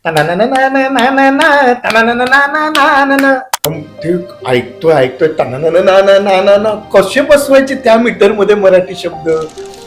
ते ऐकतोय कसे बसवायचे त्या मीटर मध्ये मराठी शब्द.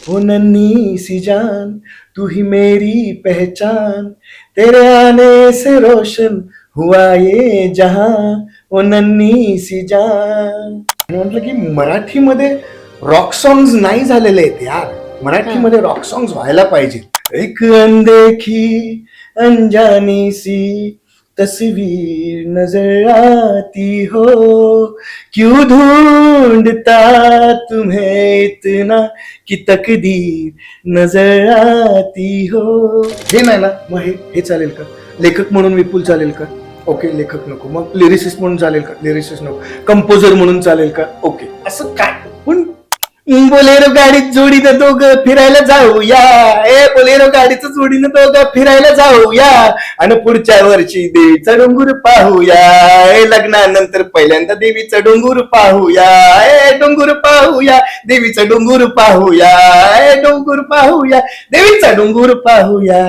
ओ नन्ही सी जान तू ही मेरी पहचान, तेरे आने से रोशन हुआ ये जहां, ओ नन्ही सी जान. म्हटलं की मराठीमध्ये रॉक सॉंग्स नाही झालेले आहेत यार, मराठीमध्ये रॉक सॉंग्स व्हायला पाहिजे. एक अनदेखी अनजानी सी तस्वीर नजर आती हो, क्यों ढूंढता तुम्हें इतना कि तकदीर नजर आती हो. हे नाही ना, मग हे चालेल का? लेखक म्हणून विपुल चालेल का? ओके, लेखक नको. मग लिरिसिस्ट म्हणून चालेल का? लिरिसिस्ट नको. कंपोजर म्हणून चालेल का? ओके. असं काय पण बोलेरो गाडीत जोडीनं दोघं फिरायला जाऊया, बोलेरो गाडीचं जोडीनं दोघं फिरायला जाऊया, आणि पुढच्या वर्षी देवीचा डोंगर पाहूया, लग्नानंतर पहिल्यांदा देवीचा डोंगर पाहूया, डोंगर पाहूया, देवीचा डोंगर पाहूया, डोंगर पाहूया, देवीचा डोंगर पाहूया.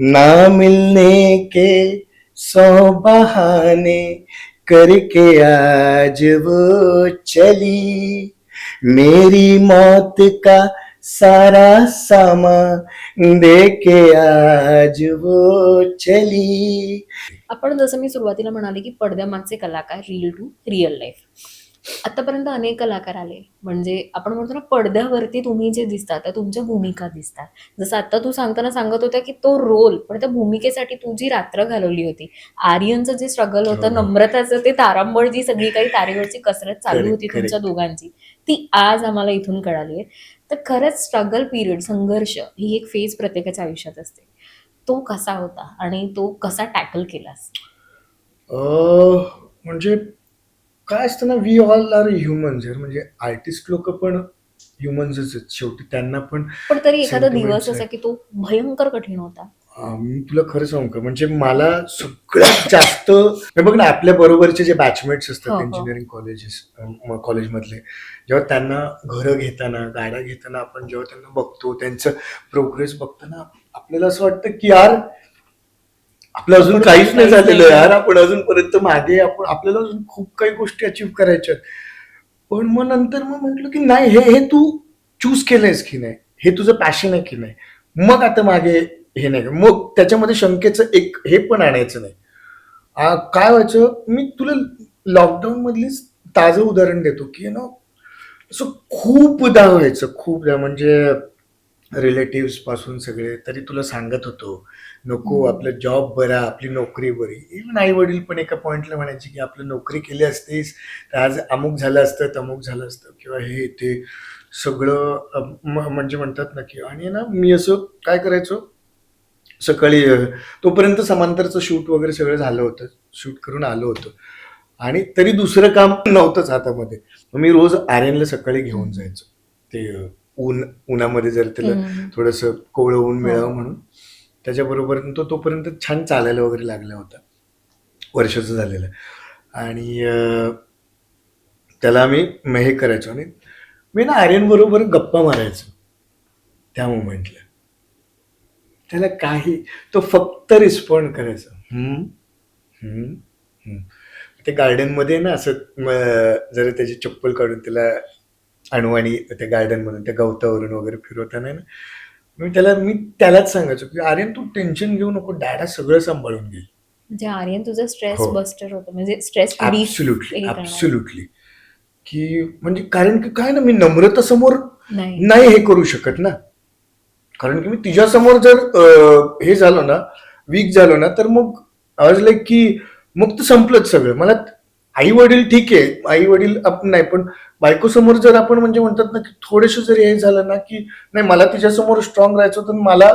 ना मिलने के 100 बहाने करके आज वो चली, मेरी मौत का सारा सामान देके आज वो चली. आपण जसं मी सुरुवातीला म्हणाले की पडद्यामागचे कलाकार रिअल टू रिअल लाईफ. आतापर्यंत अनेक कलाकार आले, म्हणजे आपण म्हणतो ना पडद्यावरती तुम्ही जे दिसता त्या तुमच्या भूमिका दिसतात. जसं आता तू सांगताना सांगत होता की तो रोल, पण त्या भूमिकेसाठी तू जी रात्र घालवली होती, आर्यनचं जे स्ट्रगल होतं, नम्रताचं ते तारांबळ, जी सगळी काही तारेवरची कसरत चालू होती तुमच्या दोघांची, ती आज आम्हाला इथून कळाली आहे. तर खरंच स्ट्रगल पिरियड, संघर्ष ही एक फेज प्रत्येकाच्या आयुष्यात असते. तो कसा होता आणि तो कसा टॅकल केलास? म्हणजे काय असतं ना, वी ऑल आर ह्युमन्स. म्हणजे आर्टिस्ट लोक पण ह्युमन्सच आहेत शेवटी, त्यांना पण तरी एखादा दिवस sentiments असा की तो भयंकर कठीण होता? मी तुला खरं सांगू का, म्हणजे मला सगळ्यात जास्त हे बघ ना, आपल्या बरोबरचे जे बॅचमेट्स असतात इंजिनिअरिंग कॉलेजमधले, जेव्हा त्यांना घरं घेताना, गाड्या घेताना आपण जेव्हा त्यांना बघतो, त्यांचं प्रोग्रेस बघताना आपल्याला असं वाटतं की यार आपलं अजून काहीच नाही झालेलं यार, आपण अजूनपर्यंत मागे, आपल्याला अजून खूप काही गोष्टी अचीव्ह करायच्या. पण मग नंतर मग म्हटलं की नाही, हे तू चूज केलंयस की नाही, हे तुझं पॅशन आहे की नाही, मग आता मागे हे नाही. मग त्याच्यामध्ये शंकेचं एक हे पण आणायचं नाही. काय व्हायचं, मी तुला लॉकडाऊन मधलीच ताजं उदाहरण देतो की ना, असं खूपदा व्हायचं, खूपदा. म्हणजे रिलेटिव्ह पासून सगळे तरी तुला सांगत होतो, नको आपलं जॉब बरा, आपली नोकरी बरी. इव्हन आई वडील पण एका पॉइंटला म्हणायचे की आपलं नोकरी केली असतीस तर आज अमुक झालं असतं, तमुक झालं असतं, किंवा हे ते सगळं म्हणजे म्हणतात ना की. आणि ना मी असं काय करायचो, सकाळी तोपर्यंत समांतरचं शूट वगैरे सगळं झालं होतं, शूट करून आलो होतो, आणि तरी दुसरं काम नव्हतंच हातामध्ये. मी रोज आर्यनला सकाळी घेऊन जायचो, ते उन्हामध्ये जर त्याला थोडंसं कोवळं ऊन मिळावं म्हणून. त्याच्याबरोबर तोपर्यंत छान चालायला वगैरे लागला होता, वर्षाचं झालेलं. आणि त्याला मी हे करायचो, आणि मी ना आर्यन बरोबर गप्पा मारायचो त्या मोमेंटला. त्याला काही, तो फक्त रिस्पॉन्ड करायचा. ते गार्डन मध्ये ना असं जरा त्याची चप्पल काढून त्याला आणू, आणि त्या गार्डन मधून त्या गवतावरून वगैरे फिरवताना ना, मी त्यालाच सांगायचो की आर्यन तू टेन्शन घेऊ नको, डॅडा सगळं सांभाळून घेईल. म्हणजे आर्यन तुझं स्ट्रेस बस्टर होतं, म्हणजे स्ट्रेस ऍब्सोल्युटली. की म्हणजे कारण की काय ना, मी नम्रता समोर नाही हे करू शकत ना, कारण की मी तिच्यासमोर जर हे झालो ना, वीक झालो ना, तर मग आवाज लाईक की मग तर संपलंच सगळं. मला आई वडील ठीक आहे, आई वडील आपण नाही, पण बायको समोर जर आपण म्हणजे म्हणतात ना की थोडेसे जरी हे झालं ना की नाही, मला तिच्यासमोर स्ट्रॉंग राहायचं, तर मला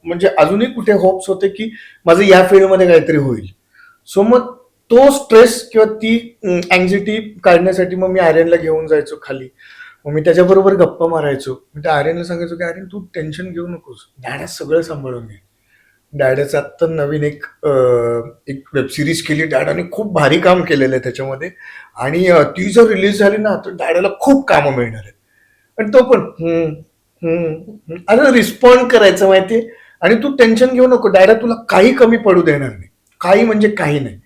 म्हणजे अजूनही कुठे होप्स होते की माझं या फील्डमध्ये काहीतरी होईल. सो मग तो स्ट्रेस किंवा ती अँझायटी काढण्यासाठी मग मी आर्यनला घेऊन जायचो खाली, मग मी त्याच्याबरोबर गप्पा मारायचो. म्हणजे आर्यनला सांगायचो की आर्यन तू टेन्शन घेऊ नकोस, डॅडा सगळं सांभाळून घे. डॅडाचं आत्ता नवीन एक वेब सिरीज केली डॅडाने, खूप भारी काम केलेलं आहे त्याच्यामध्ये, आणि ती जर रिलीज झाली ना तर डॅडाला खूप कामं मिळणार आहेत. आणि तो पण अरे रिस्पॉन्ड करायचं माहितीये, आणि तू टेन्शन घेऊ नको, डायडा तुला काही कमी पडू देणार नाही, काही म्हणजे काही नाही.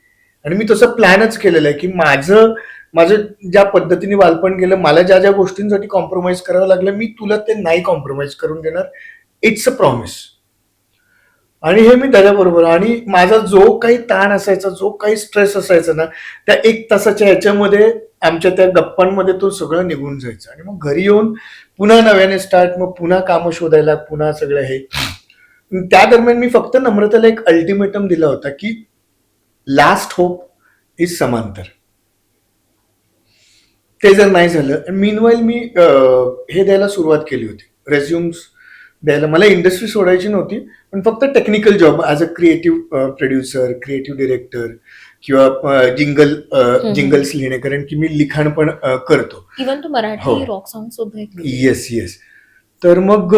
आणि मी तसं प्लॅनच केलेलं आहे की माझं माझं ज्या पद्धतीने बालपण गेलं, मला ज्या ज्या गोष्टींसाठी कॉम्प्रोमाइज करावं लागलं, मी तुला ते नाही कॉम्प्रोमाइज करून देणार. It's a promise. आणि हे मी त्याच्याबरोबर, आणि माझा जो काही ताण असायचा, जो काही स्ट्रेस असायचा ना, त्या 1 तासाच्या ह्याच्यामध्ये आमच्या त्या गप्पांमध्ये तो सगळं निघून जायचं. आणि मग घरी येऊन पुन्हा नव्याने स्टार्ट, मग पुन्हा कामं शोधायला, पुन्हा सगळं हे. त्या दरम्यान मी फक्त नम्रताला एक अल्टिमेटम दिला होता की लास्ट होप इज समांतर. ते जर नाही झालं, मीनवाईल मी हे द्यायला सुरुवात केली होती, रेझ्युम्स द्यायला. मला इंडस्ट्री सोडायची नव्हती, पण फक्त technical job as a creative producer, creative director, किंवा जिंगल्स लिहिणे, कारण की मी लिखाण पण करतो. इव्हन तू हो. मराठी रॉक सॉंग सुद्धा ऐकले. Yes yes. तर मग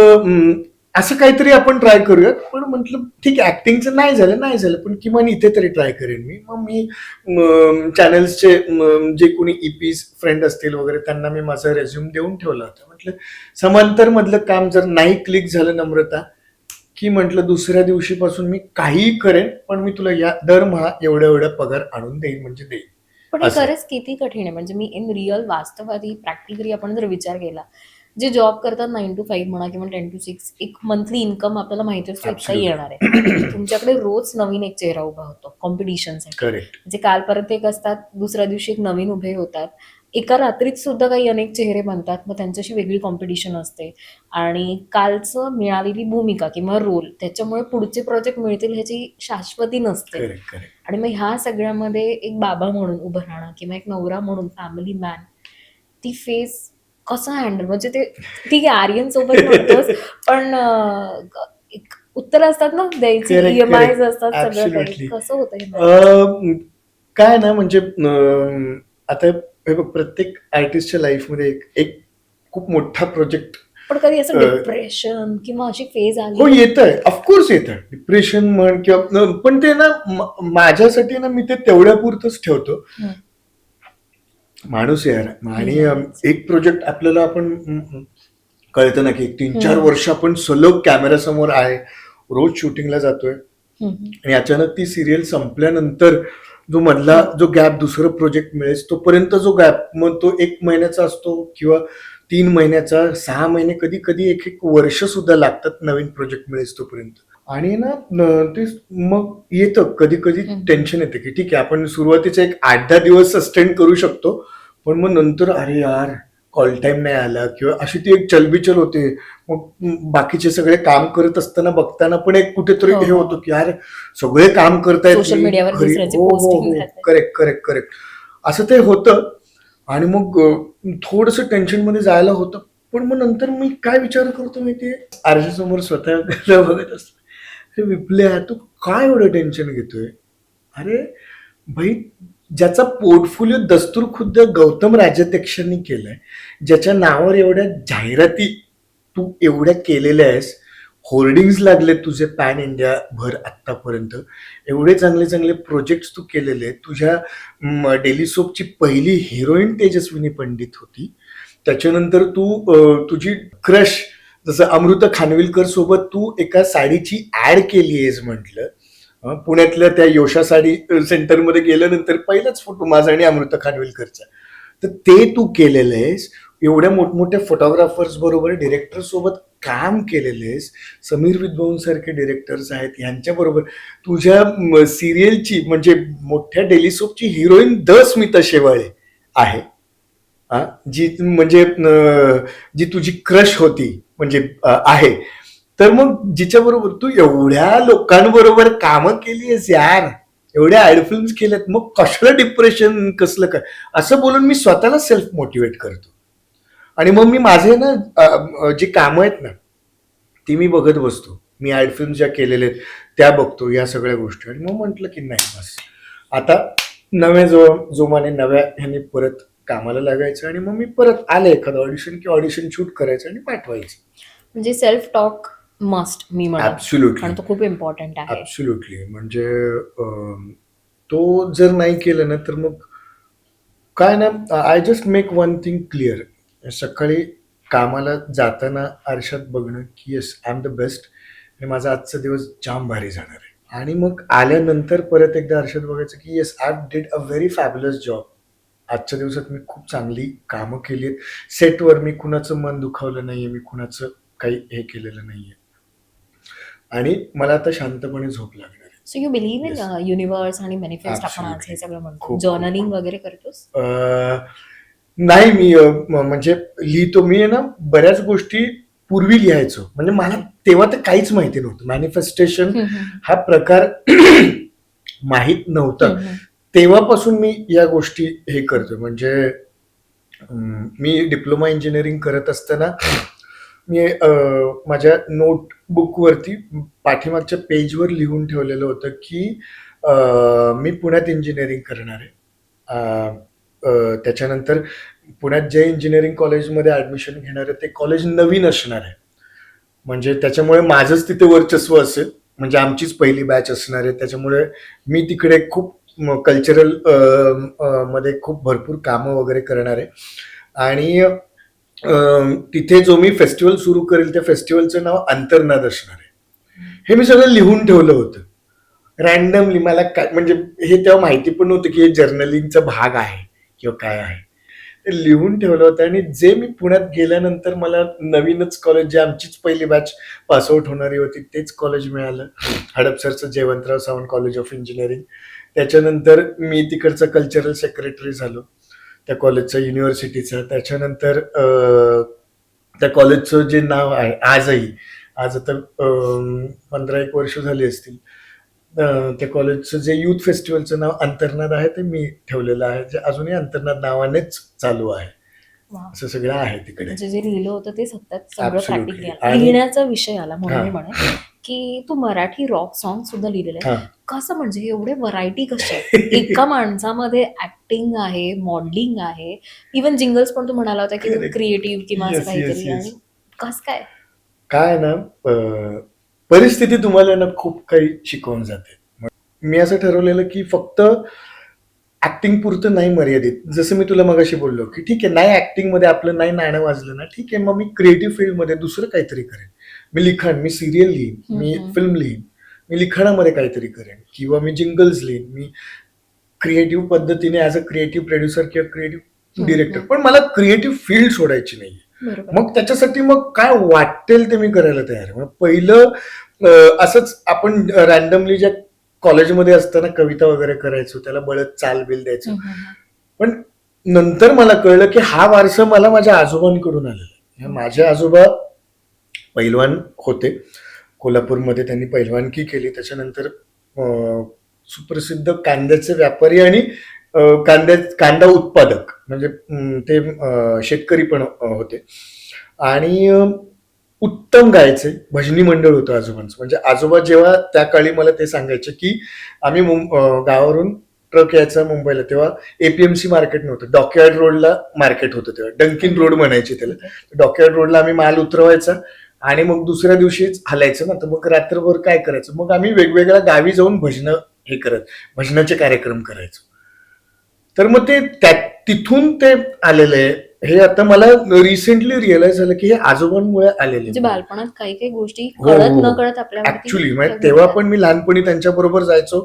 असं काहीतरी आपण ट्राय करूयात. पण म्हटलं ठीक आहे, ऍक्टिंगचं नाही झालं, पण किमान इथे तरी ट्राय करेन मी. मग मी चॅनल्सचे जे कोणी ईपीज फ्रेंड असतील वगैरे, त्यांना मी माझा रेझ्युम देऊन ठेवला होता. म्हटलं समांतर मधलं काम जर नाही क्लिक झालं नम्रता, की म्हटलं दुसऱ्या दिवशीपासून मी काहीही करेन, पण मी तुला या दरमहा एवढा पगार आणून देईन म्हणजे देईन. पण हे असं. खरंच किती कठीण आहे. म्हणजे मी इन रिअल वास्तवादी प्रॅक्टिकली आपण जर विचार केला, जे जॉब करतात 9 to 5 म्हणा किंवा 10 to 6, एक मंथली इन्कम आपल्याला माहिती असतो इतका Absolutely. येणार आहे. तुमच्याकडे रोज नवीन एक चेहरा उभा होतो कॉम्पिटिशनसाठी. करेक्ट. म्हणजे काल परत एक असतात, दुसऱ्या दिवशी एक नवीन उभे होतात. एका रात्रीत सुद्धा काही अनेक चेहरे बनतात, मग त्यांच्याशी वेगळी कॉम्पिटिशन असते. आणि कालचं मिळालेली भूमिका किंवा रोल, त्याच्यामुळे पुढचे प्रोजेक्ट मिळतील ह्याची शाश्वती नसते. करेक्ट. करेक्ट. आणि मग ह्या सगळ्यामध्ये एक बाबा म्हणून उभं राहणं किंवा एक नवरा म्हणून, फॅमिली मॅन, ती फेस कसं हँडल, म्हणजे ते ठीक आहे आर्यन सोबत म्हणतोस, पण एक उत्तर असतात ना द्यायची, Correct, EMIs correct. असतात, सगळं काही. Absolutely. कसं होतं हे balance? काय ना, म्हणजे आता हे बघ, प्रत्येक आर्टिस्टच्या लाईफमध्ये एक एक खूप मोठा प्रोजेक्ट पण कधी असं अं, डिप्रेशन किंवा अशी फेज हो आली? येत आहे, ऑफकोर्स येत आहे, डिप्रेशन म्हण किंवा पण ते ना माझ्यासाठी ना मी ते तेवढ्यापुरतच ठेवतो. हं. माणूस आहे यार. आणि आहेच. एक प्रोजेक्ट आपल्याला आपण कळतं ना की 3-4 हं. वर्ष आपण सलग कॅमेरा समोर आहे, रोज शूटिंगला जातोय, हं, हं. आणि अचानक ती सिरियल संपल्यानंतर जो मधला जो गॅप, दुसरं प्रोजेक्ट मिळेल तोपर्यंत जो गॅप, मग तो 1 महिन्याचा असतो किंवा 3 महिन्याचा, 6 महिने, कधी कधी एक वर्ष सुद्धा लागतात नवीन प्रोजेक्ट मिळेल तोपर्यंत. आणि ना ते मग येतं कधी कधी हं. टेन्शन येतं की ठीक आहे, आपण सुरुवातीचे एक 8-10 दिवस सस्टेन करू शकतो, पण मग नंतर अरे यार कॉल टाइम नाही आला, किंवा अशी ती एक चलबिचल होते. मग बाकीचे सगळे काम करत असताना बघताना पण एक कुठेतरी हो, हे हो. होतं की यार सगळे काम करतायत, Social media वर दुसऱ्याचे posting राहतात. करेक्ट करेक्ट करेक्ट, असं ते होतं. आणि मग थोडस टेन्शन मध्ये जायला होतं. पण मग नंतर मी काय विचार करतो माहितीये, आरशासमोर स्वतः बघत असतो, अरे विपल्या तू काय एवढं टेन्शन घेतोय? अरे भाई, ज्याचा पोर्टफोलिओ दस्तूर खुद्द गौतम राजाध्यक्षांनी केलाय, ज्याच्या नावावर एवढ्या जाहिराती तू एवढ्या केलेल्या आहेस, होर्डिंग्स लागले तुझे पॅन इंडिया भर आतापर्यंत, एवढे चांगले चांगले प्रोजेक्ट तू केलेले आहेत. तुझ्या डेली सोपची पहिली हिरोईन तेजस्विनी पंडित होती. त्याच्यानंतर तू तुझी क्रश जसं अमृता खानविलकर सोबत तू एका साडीची ऍड केली आहेस म्हटलं. पुण्यातल्या त्या योशा साडी सेंटरमध्ये गेल्यानंतर पहिलाच फोटो माझा आणि अमृता खानविलकरचा, तर ते तू केलेलं आहेस. एवढ्या मोठमोठ्या फोटोग्राफर्स बरोबर, डिरेक्टर सोबत काम केलेलं आहेस. समीर विद्वान सारखे डिरेक्टर्स आहेत, यांच्याबरोबर तुझ्या सिरियलची म्हणजे मोठ्या डेली सोपची हिरोईन स्मिता शेवाळे आहे, जी म्हणजे जी तुझी क्रश होती, म्हणजे आहे. तर मग जिच्याबरोबर तू एवढ्या लोकांबरोबर कामं केली आहेस यार, एवढ्या ऍड फिल्म्स केल्यात, मग कसलं डिप्रेशन, कसलं काय, असं बोलून मी स्वतःला सेल्फ मोटिवेट करतो. आणि मग मी माझे ना जी कामं आहेत ना ती मी बघत बसतो. मी ऍड फिल्म ज्या केलेल्या आहेत त्या बघतो, या सगळ्या गोष्टी. आणि मग म्हटलं की नाही बस, आता नव्या जोमाने नव्या ह्याने परत कामाला लागायचं. आणि मग मी परत आलं एखादं ऑडिशन किंवा ऑडिशन शूट करायचं आणि पाठवायचं. म्हणजे सेल्फ टॉक मस्ट, मी म्हणेन. ऍब्सोल्युटली, आणि तो खूप इम्पॉर्टंट आहे. ऍब्सोल्युटली. म्हणजे तो जर नाही केलं ना तर मग काय ना, I just make one thing clear. सकाळी कामाला जाताना आरशात बघणं की yes I am the best, आणि माझा आजचा दिवस जाम भारी जाणार आहे. आणि मग आल्यानंतर परत एकदा आरशात बघायचं की yes, I did a very fabulous job. आजच्या दिवसात मी खूप चांगली कामं केली आहेत. सेटवर मी कुणाचं मन दुखावलं नाहीये, मी कुणाचं काही हे केलेलं नाहीये. आणि मला आता शांतपणे झोप लागणार आहे. So you believe in Yes. Universe आणि मॅनिफेस्ट आपण आज Absolutely. हे सगळं म्हणतो. खूप, जर्नलिंग वगैरे करतोस? नाही, मी म्हणजे लिहितो. मी आहे ना बऱ्याच गोष्टी पूर्वी लिहायचो. म्हणजे मला तेव्हा तर काहीच माहिती नव्हतं. मॅनिफेस्टेशन हा प्रकार माहीत नव्हता. तेव्हापासून मी या गोष्टी हे करतो. म्हणजे मी डिप्लोमा इंजिनिअरिंग करत असताना मी माझ्या नोटबुकवरती पाठीमागच्या पेजवर लिहून ठेवलेलं होतं की मी पुण्यात इंजिनिअरिंग करणार आहे. त्याच्यानंतर पुण्यात जे इंजिनिअरिंग कॉलेजमध्ये ॲडमिशन घेणार आहे ते कॉलेज नवीन असणार आहे. म्हणजे त्याच्यामुळे माझंच तिथे वर्चस्व असेल. म्हणजे आमचीच पहिली बॅच असणार आहे. त्याच्यामुळे मी तिकडे खूप कल्चरल मध्ये खूप भरपूर कामं वगैरे करणार आहे. आणि तिथे जो मी फेस्टिवल सुरू करेल त्या फेस्टिवलचं नाव अंतर्नाद असणार आहे. हे मी सगळं लिहून ठेवलं होतं रॅन्डमली. मला काय म्हणजे हे तेव्हा माहिती पण नव्हतं की हे जर्नलिंगचा भाग आहे किंवा काय आहे. ते लिहून ठेवलं होतं. आणि जे मी पुण्यात गेल्यानंतर मला नवीनच कॉलेज, जे आमचीच पहिली बॅच पासआउट होणारी होती तेच कॉलेज मिळालं, हडपसरचं Jaywantrao Sawant college of engineering. त्याच्यानंतर मी तिकडचा कल्चरल सेक्रेटरी झालो त्या कॉलेजचा, युनिव्हर्सिटीचा. त्याच्यानंतर त्या कॉलेजचं जे नाव आहे आजही, आज आता 15-1 वर्ष झाली असतील, त्या कॉलेजचं जे युथ फेस्टिवलचं नाव अंतर्नाद आहे ते मी ठेवलेलं आहे, जे अजूनही अंतर्नाद नावानेच चालू आहे. Wow. असं सगळं आहे तिकडे. म्हणजे जे लिहिलं होतं ते सतत सगळं Absolutely. प्रॅक्टिकली आलं. आणि- लिहिण्याचा विषय आला म्हणून मी हा. म्हणेन की तू मराठी रॉक सॉन्ग सुद्धा लिहिलेले हा. आहे. कसं म्हणजे एवढे व्हरायटी कशी आहे? एका माणसामध्ये ऍक्टिंग आहे, मॉडेलिंग आहे, इव्हन जिंगल्स पण तू म्हणाला होता की Correct. क्रिएटिव्ह किंवा असं Yes, yes, काहीतरी. yes. आणि कसं काय? काय ना, परिस्थिती तुम्हाला ना खूप काही शिकवून जाते. मी असं ठरवलेलं की फक्त ऍक्टिंग पुरतं नाही मर्यादित. जसं मी तुला मगाशी बोललो की ठीक आहे, नाही ऍक्टिंग मध्ये आपलं नाही नाणं वाजलं ना, ठीक आहे, मग मी क्रिएटिव्ह फील्डमध्ये दुसरं काहीतरी करेन. मी लिखाण, मी सिरियल लिहीन, मी फिल्म लिहीन, मी लिखाणामध्ये काहीतरी करेन, किंवा मी जिंगल्स लिहीन, मी क्रिएटिव्ह पद्धतीने ॲज अ क्रिएटिव्ह प्रोड्युसर किंवा क्रिएटिव्ह डिरेक्टर. पण मला क्रिएटिव्ह फील्ड सोडायची नाही. बरोबर. मग त्याच्यासाठी मग काय वाटेल ते मी करायला तयार आहे. मग पहिलं असंच आपण रॅन्डमली ज्या कॉलेजमध्ये असताना कविता वगैरे करायचो, त्याला बळत चाल बिल द्यायचो. पण नंतर मला कळलं की हा वारसा मला माझ्या आजोबांकडून आलेला आहे. माझे आजोबा पैलवान होते. कोल्हापूरमध्ये त्यांनी पैलवानकी केली. त्याच्यानंतर सुप्रसिद्ध कांद्याचे व्यापारी आणि कांदा उत्पादक, म्हणजे ते शेतकरी पण होते. आणि उत्तम गायचे. भजनी मंडळ होतं आजोबांचं. म्हणजे आजोबा जेव्हा त्या काळी मला ते सांगायचे की आम्ही गावावरून ट्रक यायचा मुंबईला, तेव्हा एपीएमसी मार्केट नव्हतं, डॉकयार्ड रोडला मार्केट होतं. तेव्हा डंकिन रोड म्हणायचे त्याला. डॉकयार्ड रोडला आम्ही माल उतरवायचा आणि मग दुसऱ्या दिवशीच हलायचं ना, तर मग रात्रभर काय करायचं, मग आम्ही वेगवेगळ्या गावी जाऊन भजनं हे करत, भजनाचे कार्यक्रम करायचो. तर मग ते तिथून ते आलेलं आहे. हे आता मला रिसेंटली रिअलाइज झालं की हे आजोबांमुळे आलेले. म्हणजे बालपणात काही काही गोष्टी हो, कळत हो. न कळत आपल्याला ऍक्च्युली म्हणजे तेव्हा पण मी लहानपणी त्यांच्या बरोबर जायचो,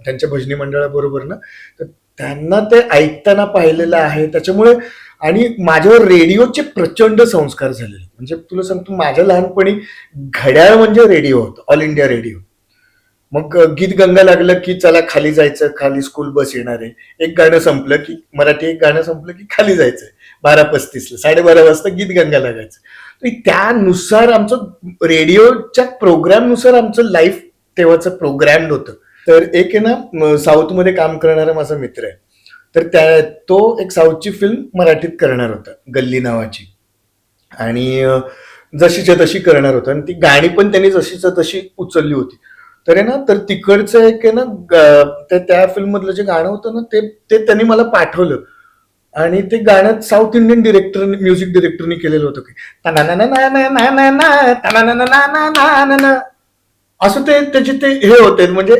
त्यांच्या भजनी मंडळाबरोबर ना, तर त्यांना ते ऐकताना पाहिलेलं आहे. त्याच्यामुळे आणि माझ्यावर रेडिओचे प्रचंड संस्कार झालेले. म्हणजे तुला सांगतो, माझ्या लहानपणी घड्याळ म्हणजे रेडिओ होतं, ऑल इंडिया रेडिओ. मग गीत गंगा लागलं की चला खाली जायचं, खाली स्कूल बस येणार आहे. एक गाणं संपलं की मराठी, एक गाणं संपलं की खाली जायचं. 12:35 12:30 वाजता गीत गंगा लागायचं. त्यानुसार आमचं रेडिओच्या प्रोग्रामनुसार आमचं लाईफ तेव्हाचं प्रोग्राम होतं. तर एक आहे ना साऊथमध्ये काम करणारा माझा मित्र आहे, तर तो एक साऊथची फिल्म मराठीत करणार होता, गल्ली नावाची. आणि जशीच्या तशी करणार होता. आणि ती गाणी पण त्यांनी जशीच्या तशी उचलली होती. तर आहे ना, तर तिकडचं एक आहे ना, त्या फिल्म मधलं जे गाणं होतं ना, ते त्यांनी मला पाठवलं. आणि ते गाणं साऊथ इंडियन डिरेक्टर, म्युझिक डिरेक्टरनी केलेलं होतं की असं ते त्याचे ते हे होते. म्हणजे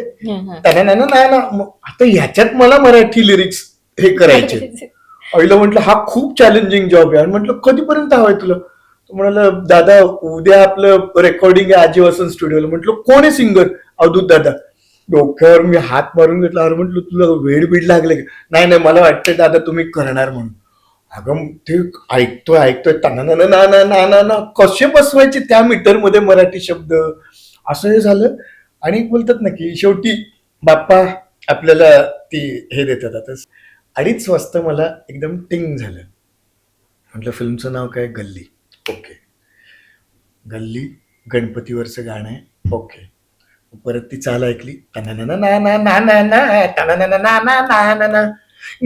आता ह्याच्यात मला मराठी लिरिक्स हे करायचे. आईला म्हटलं हा खूप चॅलेंजिंग जॉब आहे. आणि म्हटलं कधीपर्यंत हवंय तुला. तो म्हणाला दादा उद्या आपलं रेकॉर्डिंग आहे आजी वसंत स्टुडिओला. म्हटलं कोण आहे सिंगर? अवधूत दादा. डोक्यावर मी हात मारून घेतला. अरे म्हटलं तुला वेड बीड लागले का? नाही नाही मला वाटतं दादा तुम्ही करणार म्हणून. अगं ते ऐकतोय ना ना ना ना ना ना ना कसे बसवायचे त्या मीटरमध्ये मराठी शब्द, असं हे झालं. आणि बोलतात ना की शेवटी बाप्पा आपल्याला ती हे देतात. आता 2.5 वाजता मला एकदम टिंग झालं. म्हटलं फिल्मचं नाव काय? गल्ली. ओके. गल्ली गणपतीवरचं गाणं आहे. ओके. परत ती चाल ऐकली.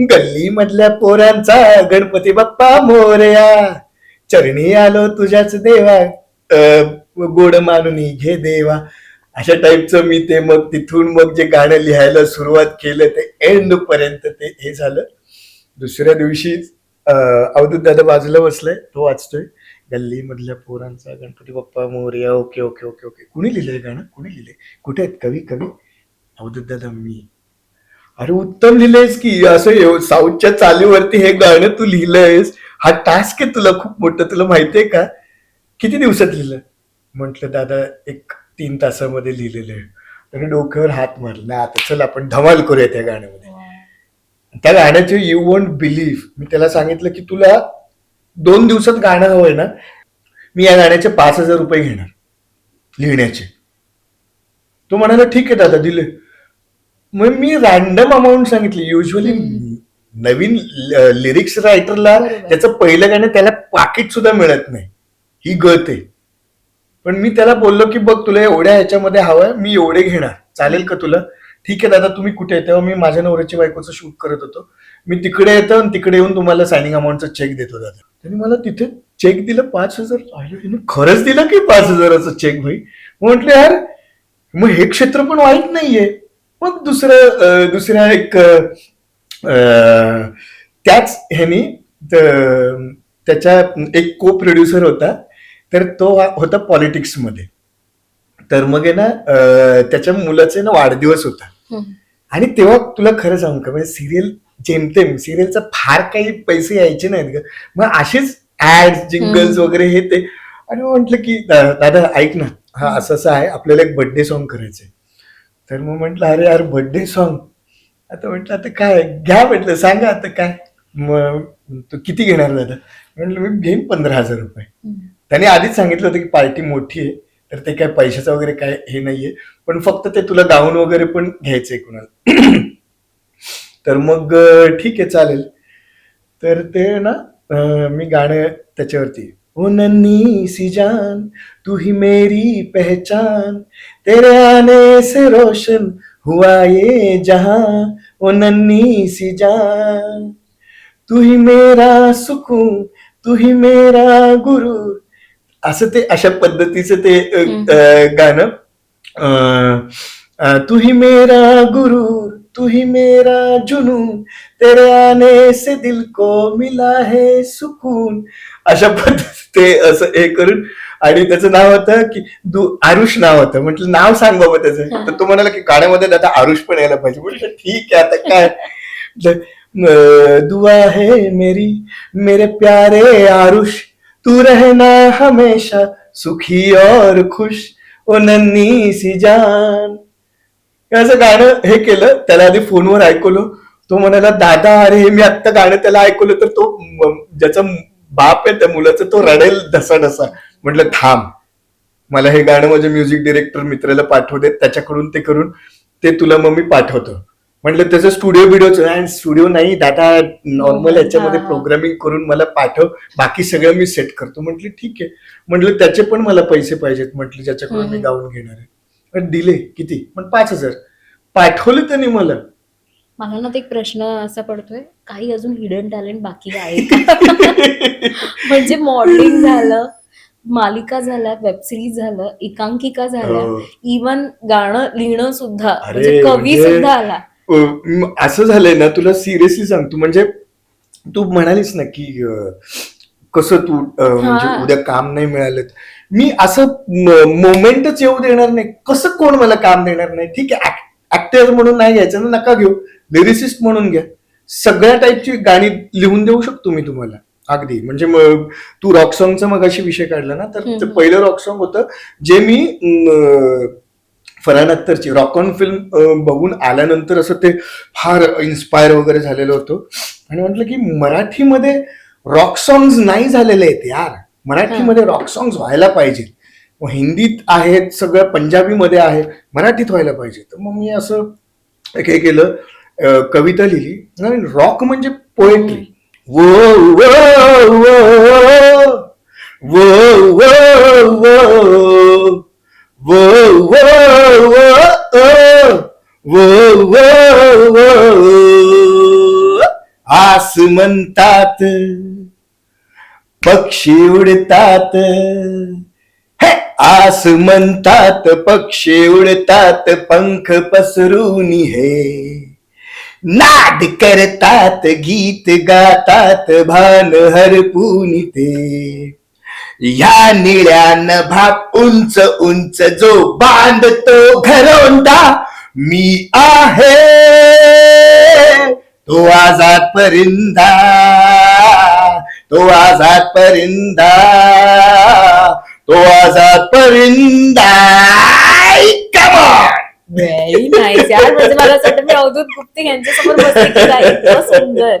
गल्ली मधल्या पोरांचा गणपती बाप्पा मोरया, चरणी आलो तुझ्याच देवा, गोड मानून घे देवा. अशा टाईपचं मी ते मग तिथून मग जे गाणं लिहायला सुरुवात केलं ते एंड पर्यंत ते हे झालं. दुसऱ्या दिवशी अवधूत दादा बाजूला बसलाय, तो वाचतोय गल्ली मधल्या पोरांचा Ganpati Bappa Morya. Okay okay okay okay. कुणी लिहिलंय गाणं? कुणी लिहिलंय? कुठे आहेत कवी? अवधूत दादा मी. अरे उत्तम लिहिलंयस की, असं साऊथच्या चालीवरती हे गाणं तू लिहिलंयस. हा टास्क आहे तुला खूप मोठं. तुला माहितीये का? किती दिवसात लिहिलं? म्हटलं दादा 3 तासामध्ये लिहिलेलं आहे. त्याने डोक्यावर हात मारला. आता चल आपण धमाल करूया त्या गाण्यामध्ये. त्या गाण्याचे यू वोंट बिलीव्ह, मी त्याला सांगितलं की तुला 2 दिवसात गाणं हवंय ना, मी या गाण्याचे 5,000 रुपये घेणार लिहिण्याचे. तो म्हणाला ठीक आहे दादा, दिले. मग मी रॅन्डम अमाऊंट सांगितली. युजली नवीन लिरिक्स रायटरला त्याचं पहिलं गाणं त्याला पाकिट सुद्धा मिळत नाही, ही गत आहे. पण मी त्याला बोललो की बघ तुला एवढ्या ह्याच्यामध्ये हवंय, मी एवढे घेणार, चालेल का तुला? ठीक आहे दादा, तुम्ही कुठे आहे? तेव्हा मी माझ्या नवऱ्याची बायकोचं शूट करत होतो. मी तिकडे येतो आणि तिकडे येऊन तुम्हाला सायनिंग अमाऊंटचा चेक देतो दादा. त्यांनी मला तिथे चेक दिलं 5,000. खरंच दिलं की 5,000चा चेक भाई? म्हटलं यार मग हे क्षेत्र पण वाईट नाहीये. मग दुसऱ्या एक त्याच ह्यानी त्याच्या एक को प्रोड्युसर होता, तर तो होता पॉलिटिक्समध्ये. तर मग आहे ना त्याच्या मुलाचा ना वाढदिवस होता. आणि तेव्हा तुला खरं सांगू का, म्हणजे सिरियल जेमतेम सिरियलचा फार काही पैसे यायचे नाहीत ग. मग असेच ऍड जिंगल्स वगैरे हे ते. आणि म्हटलं की दादा ऐक ना, हा असं असं आहे, आपल्याला एक बर्थडे सॉन्ग करायचंय. तर मग म्हटलं अरे यार बर्थडे सॉन्ग, आता म्हटलं आता काय घ्या, म्हटलं सांगा आता काय. मग तू किती घेणार दादा? म्हटलं मी घेईन 15,000 रुपये. त्याने आधीच सांगितलं होतं की पार्टी मोठी आहे, तर ते काय पैशाचं वगैरे काय हे नाहीये, पण फक्त ते तुला गाऊन वगैरे पण घ्यायचंय कुणाला. तर मग ठीक आहे चालेल. तर ते ना मी गाणं त्याच्यावरती, ओ नन्ही सी जान तू ही मेरी पहचान, तेरे आने से रोशन हुआ ये जहां, ओ नन्ही सी जान तू ही मेरा सुकून, तू ही मेरा गुरूर. असं ते अशा पद्धतीचं ते गाणं. तू ही मेरा गुरूर, तू ही मेरा जुनून, तेरे आने से दिल को मिला है सुकून. अशा पद्धती ते असं हे करून. आणि त्याचं नाव होतं की आरुष नाव होतं. म्हटलं नाव सांग बाबा त्याचं. तर तो म्हणाला की गाण्यामध्ये दादा आरुष पण यायला पाहिजे. म्हटलं ठीक आहे आता काय. दुआ है मेरी मेरे प्यारे आरुष, तू रहना हमेशा सुखी और खुश, ओ नन्ही सी जान. असं गाणं हे केलं. त्याला आधी फोनवर ऐकवलं. तो म्हणाला दादा अरे हे मी आत्ता गाणं त्याला ऐकवलं तर तो ज्याचा बाप आहे त्या मुलाचा तो रडेल ढसा ढसा. म्हटलं थांब, मला हे गाणं माझ्या म्युझिक डिरेक्टर मित्राला पाठवू देत, त्याच्याकडून ते करून ते तुला मग मी पाठवतो. म्हटलं त्याचं स्टुडिओ नाही दादा, नॉर्मल याच्यामध्ये प्रोग्रामिंग करून मला पाठव, बाकी सगळं मी सेट करतो. म्हटलं ठीक आहे. म्हटलं त्याचे पण मला पैसे पाहिजेत, म्हटलं ज्याच्याकडून मी गाऊन घेणार आहे. दिले किती? पण 5,000 पाठवले त्यांनी मला. मला ना ते एक प्रश्न असा पडतोय, काही अजून हिडन टॅलेंट बाकी आहे का? म्हणजे मॉडेलिंग झालं, मालिका झाल्या, वेब सिरीज झालं, एकांकिका झाल्या, इवन गाणं लिहिणं सुद्धा, म्हणजे कवी सुद्धा आला. असं झालंय ना, तुला सिरियसली सांगतो. म्हणजे तू म्हणालीस ना की कसं तू म्हणजे उद्या काम नाही मिळालं, मी असं मोमेंटच येऊ देणार नाही. कसं कोण मला काम देणार नाही? ठीक आहे ऍक्टर म्हणून नाही घ्यायचं ना, नका घेऊ, लिरिसिस्ट म्हणून घ्या. सगळ्या टाईपची गाणी लिहून देऊ शकतो मी तुम्हाला. अगदी म्हणजे तू रॉक सॉंगचा मग अशी विषय काढला ना, तर ते पहिलं रॉक सॉंग होतं जे मी फरहान अख्तरची रॉक ऑन फिल्म बघून आल्यानंतर असं ते फार इन्स्पायर वगैरे झालेलं होतं आणि म्हटलं की मराठीमध्ये रॉक सॉंग्स नाही झालेले आहेत यार, मराठीमध्ये रॉक सॉंग्स व्हायला पाहिजे. हिंदीत आहेत सगळं, पंजाबीमध्ये आहे, मराठीत व्हायला पाहिजे. तर मग मी असं हे केलं, कविता लिहिली आणि रॉक म्हणजे पोएट्री. वो वो वो वो वो वो वो वो वो वो आस म्हणतात पक्षी उडतात, हे आस म्हणतात पक्षी उडतात, पंख पसरून हे नाद करतात, गीत गातात, भान हरपून ते. या निळ्या नभात उंच उंच जो बांधतो घरोंडा, मी आहे तो आजाद परिंदा, तो आजाद परिंदा, तो आजाद परिंदा. Come on. व्हेरी नाईस यार, म्हणजे मला असं वाटतं मी अवधूत गुप्ते यांच्यासमोर बसते की काय, इतकं सुंदर,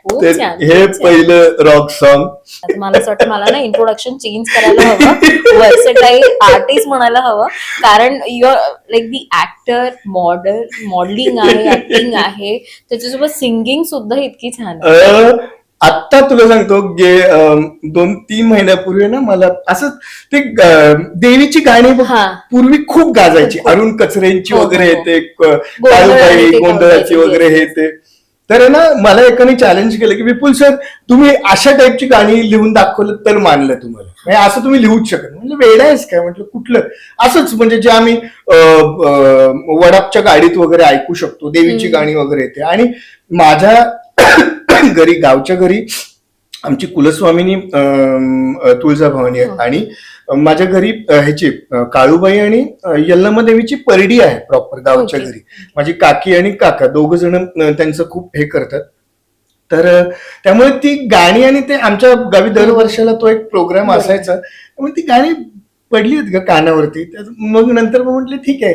खूप तर छान. हे पहिलं रॉक सॉंग. आता मला असं वाटतं मला ना इंट्रोडक्शन चेंज करायला हवं, वर्सेटाईल आर्टिस्ट म्हणायला हवं, कारण your like the actor, modelling आहे, ऍक्टिंग आहे, त्याच्यासोबत सिंगिंग सुद्धा इतकी छान आहे. आत्ता तुला सांगतो 2-3 महिन्यापूर्वी ना मला असं ते देवीची गाणी हा. पूर्वी खूप गाजायची, खूप. अरुण कचरेंची हो, हो, वगैरे हो. येते, गोंधळाची, ते गोंधळाची वगैरे yes, हे ते. तर आहे ना, मला एकाने चॅलेंज केलं की विपुल सर तुम्ही अशा टाईपची गाणी लिहून दाखवलं तर मानलं तुम्हाला, म्हणजे असं तुम्ही लिहूच शकत. म्हणजे वेडा आहेस काय म्हटलं, कुठलं असंच म्हणजे जे आम्ही वडापच्या गाडीत वगैरे ऐकू शकतो, देवीची गाणी वगैरे येते. आणि माझ्या घरी, गावच्या घरी आमची कुलस्वामिनी तुळजाभवानी आहे आणि माझ्या घरी ह्याची काळूबाई आणि यल्लम्मा देवीची परडी आहे प्रॉपर गावच्या घरी. माझी काकी आणि काका दोघ जण त्यांचं खूप हे करतात. तर त्यामुळे ती गाणी आणि ते आमच्या गावी दरवर्षाला तो एक प्रोग्राम असायचा, त्यामुळे ती गाणी पडली आहेत का कानावरती. मग नंतर मग म्हटलं ठीक आहे.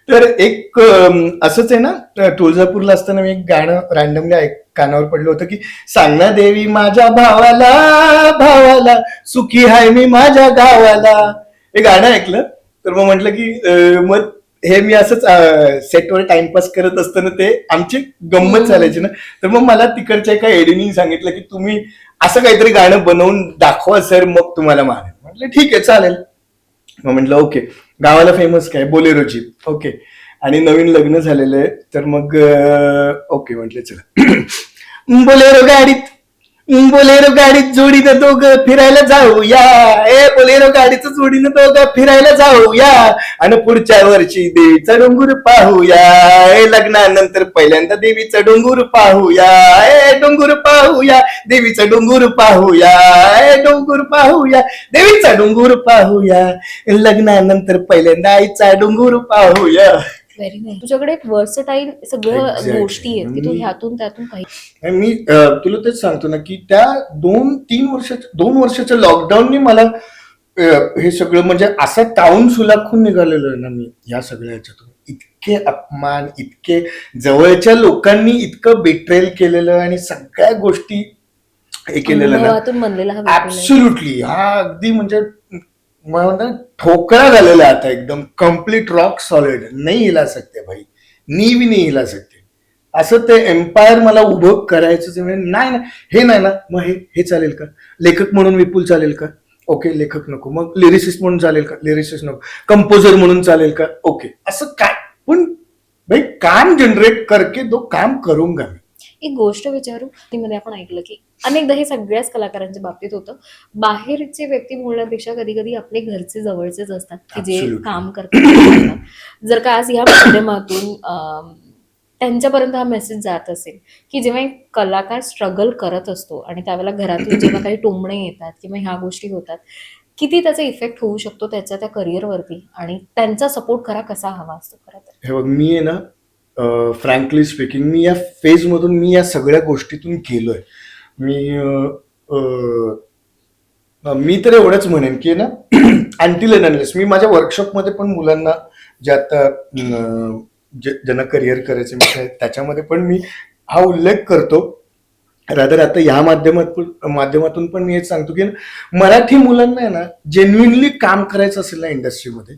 तर एक असंच आहे ना, तुळजापूरला असताना मी एक गाणं रॅन्डमली कानावर पडलं होतं की सांग ना देवी माझ्या भावाला, भावाला सुखी हाय मी माझ्या गावाला. हे गाणं ऐकलं तर मग म्हटलं की मग हे मी असंच सेटवर टाइमपास करत असताना ते आमची गंमत चालायची ना. तर मग मला तिकडच्या एका एडीनी सांगितलं की तुम्ही असं काहीतरी गाणं बनवून दाखवा सर, मग तुम्हाला मारेल. म्हटलं ठीक आहे चालेल. मग म्हटलं ओके, गावाला फेमस काय, बोलेरोची. ओके, आणि नवीन लग्न झालेलं आहे तर मग ओके म्हटलं चला बोलेरो गाडीत जोडीनं दोघं फिरायला जाऊया, बोलेरो गाडीचं जोडीनं दोघं फिरायला जाऊया, आणि पुढच्या वर्षी देवीचा डोंगर पाहूया, लग्नानंतर पहिल्यांदा देवीचा डोंगर पाहूया, डोंगर पाहूया, देवीचा डोंगर पाहूया, डोंगर पाहूया, देवीचा डोंगर पाहूया, लग्नानंतर पहिल्यांदा आईचा डोंगर पाहूया. Very nice. तुझ्याकडे एक वर्सेटाईल सगळं गोष्टी आहेत की तू ह्यातून त्यातून काही. मी तुला तेच सांगतो ना की त्या 2 वर्षाच्या लॉकडाऊननी मला हे सगळं म्हणजे असं टाऊन सुलाखून निघालेलो आहे ना मी या सगळ्या ह्याच्यातून. इतके अपमान, इतके जवळच्या लोकांनी इतकं बेट्रेल केलेलं आणि सगळ्या गोष्टी हे केलेलं ना, ऍब्सोल्युटली हा अगदी म्हणजे मला म्हणतात ठोकरा झालेला आता एकदम कम्प्लीट रॉक सॉलिड. नाही हिला सकते भाई, नी भी नाही हिला सकते. असं ते एम्पायर मला उभं करायचं नाही ना, हे नाही ना, मग हे चालेल का? लेखक म्हणून विपुल चालेल का? ओके, लेखक नको. मग लिरिसिस्ट म्हणून चालेल का? लिरिसिस्ट नको. कंपोजर म्हणून चालेल का? ओके. असं काय पण भाई, काम जनरेट करके दो, काम करूंगा मी. एक गोष्ट विचारू, मध्ये आपण ऐकलं की अनेकदा हे सगळ्याच कलाकारांच्या बाबतीत होतं, बाहेरचे व्यक्ती बोलण्यापेक्षा कधी कधी आपले घरचे जवळचेच असतात की जे काम करतात. जर का आज ह्या माध्यमातून त्यांच्यापर्यंत हा मेसेज जात असेल की जेव्हा एक कलाकार स्ट्रगल करत असतो आणि त्यावेळेला घरातून जेव्हा काही टोमणे येतात किंवा ह्या गोष्टी होतात, किती त्याचा इफेक्ट होऊ शकतो त्याच्या त्या करिअरवरती आणि त्यांचा सपोर्ट खरा कसा हवा असतो खरं तर. हे बघ, मी आहे ना फ्रँकली स्पीकिंग, मी या फेजमधून, मी या सगळ्या गोष्टीतून गेलोय. मी मी तर एवढंच म्हणेन की ना अनटिल अँड अनलेस मी माझ्या वर्कशॉपमध्ये पण मुलांना जे आता ज्यांना करिअर करायचं मी त्याच्यामध्ये पण मी हा उल्लेख करतो. रादर आता ह्या माध्यमातून पण मी हेच सांगतो की मराठी मुलांना आहे ना जेन्युइनली काम करायचं असेल ना इंडस्ट्रीमध्ये,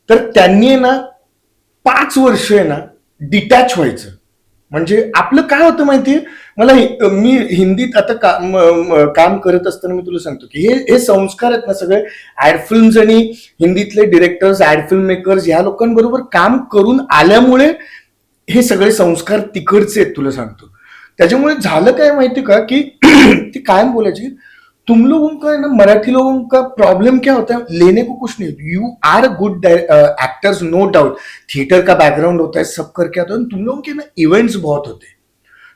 तर त्यांनी आहे ना 5 वर्ष आहे ना डिटॅच व्हायचं. म्हणजे आपलं काय होतं माहितीये, मी हिंदीत आता काम करत असताना मी तुला सांगतो की हे संस्कार आहेत ना सगळे ऍड फिल्म्स आणि हिंदीतले डिरेक्टर्स, ऍड फिल्म मेकर्स ह्या लोकांबरोबर काम करून आल्यामुळे हे सगळे संस्कार तिकडचे आहेत तुला सांगतो. त्याच्यामुळे झालं काय माहिती का की ती कायम बोलायची, तुम लोगों का है ना मराठी लोगों का प्रॉब्लम क्या होता है, लेने को कुछ नहीं, you are good actors no doubt, theatre का बैकग्राउंड होता है सब करके आता है, तुम लोगों के ना इवेंट्स बहुत होते हैं,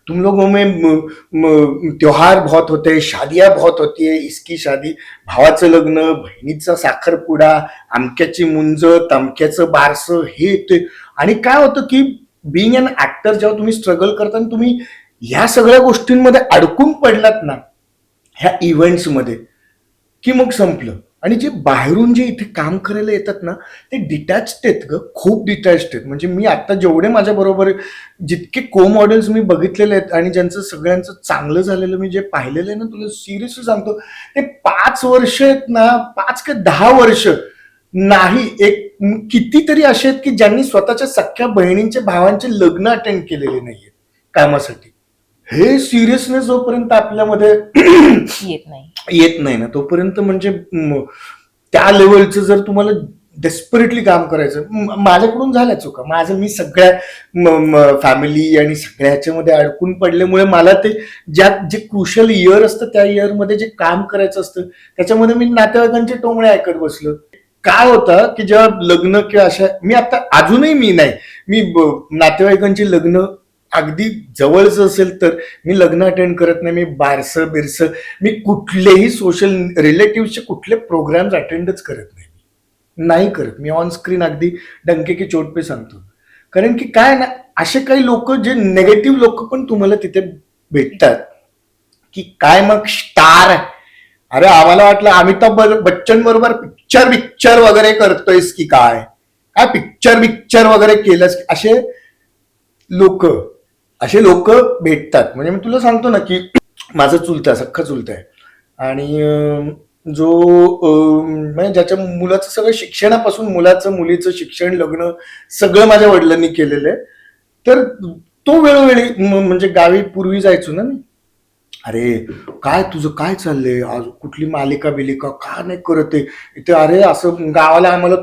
तुम लोगों में त्योहार बहुत होते हैं, शादियां बहुत होती है, इसकी शादी, भावाचं लग्न, बहिणीचा साखरपुडा, अमक्याची मुंज, तमक्याचं बारसं, हे ते. आणि काय होतं की बिईंग अन ऍक्टर जेव्हा तुम्ही स्ट्रगल करता आणि तुम्ही ह्या सगळ्या गोष्टींमध्ये अडकून पडलात ना ह्या इव्हेंट्समध्ये, की मग संपलं. आणि जे बाहेरून जे इथे काम करायला येतात ना ते डिटॅच्ड आहेत ग, खूप डिटॅच्ड आहेत. म्हणजे मी आता जेवढे माझ्या बरोबर जितके को मॉडेल्स मी बघितलेले आहेत आणि ज्यांचं सगळ्यांचं चांगलं झालेलं मी जे पाहिलेलं आहे ना, तुला सिरियसली सांगतो, ते 5 वर्ष आहेत ना, 5 का 10 वर्ष नाही, एक कितीतरी असे आहेत की ज्यांनी स्वतःच्या सख्ख्या बहिणींचे भावांचे लग्न अटेंड केलेले नाहीये कामासाठी. हे सिरियसनेस जोपर्यंत आपल्यामध्ये येत नाही ना तोपर्यंत म्हणजे त्या लेवलचं जर तुम्हाला डेस्परेटली काम करायचं, माझ्याकडून झाल्या चुका, मी सगळ्या फॅमिली आणि सगळ्या ह्याच्यामध्ये अडकून पडल्यामुळे मला ते जे क्रुशियल इयर असतं त्या इयरमध्ये जे काम करायचं असतं त्याच्यामध्ये मी नातेवाईकांचे टोमणे ऐकत बसलो. काय होतं की जेव्हा लग्न किंवा अशा, मी आता अजूनही मी नातेवाईकांची लग्न अगदी जवळच असेल तर मी लग्न अटेंड करत नाही, मी बारसं बिरसं, मी कुठलेही सोशल रिलेटिव्हचे कुठले प्रोग्राम्स अटेंडच करत नाही करत. मी ऑन स्क्रीन अगदी डंके की चोट पे सांगतो. कारण की काय ना, असे काही लोक जे नेगेटिव्ह लोक पण तुम्हाला तिथे भेटतात की काय मग स्टार, अरे आम्हाला वाटलं अमिताभ बच्चन बरोबर पिक्चर वगैरे करतोयस की काय पिक्चर वगैरे केलंस, असे लोक भेटतात. म्हणजे मी तुला सांगतो ना की माझा सख्खा चुलता आहे आणि जो म्हणजे ज्याच्या मुलाचं सगळं शिक्षणापासून मुलीचं शिक्षण, लग्न सगळं माझ्या वडिलांनी केलेलं आहे. तर तो वेळोवेळी म्हणजे गावी पूर्वी जायचो ना मी, अरे काय तुझं काय चाललंय आज, कुठली मालिका बिलिका का नाही करत आहे इथे, अरे असं गावाला आम्हाला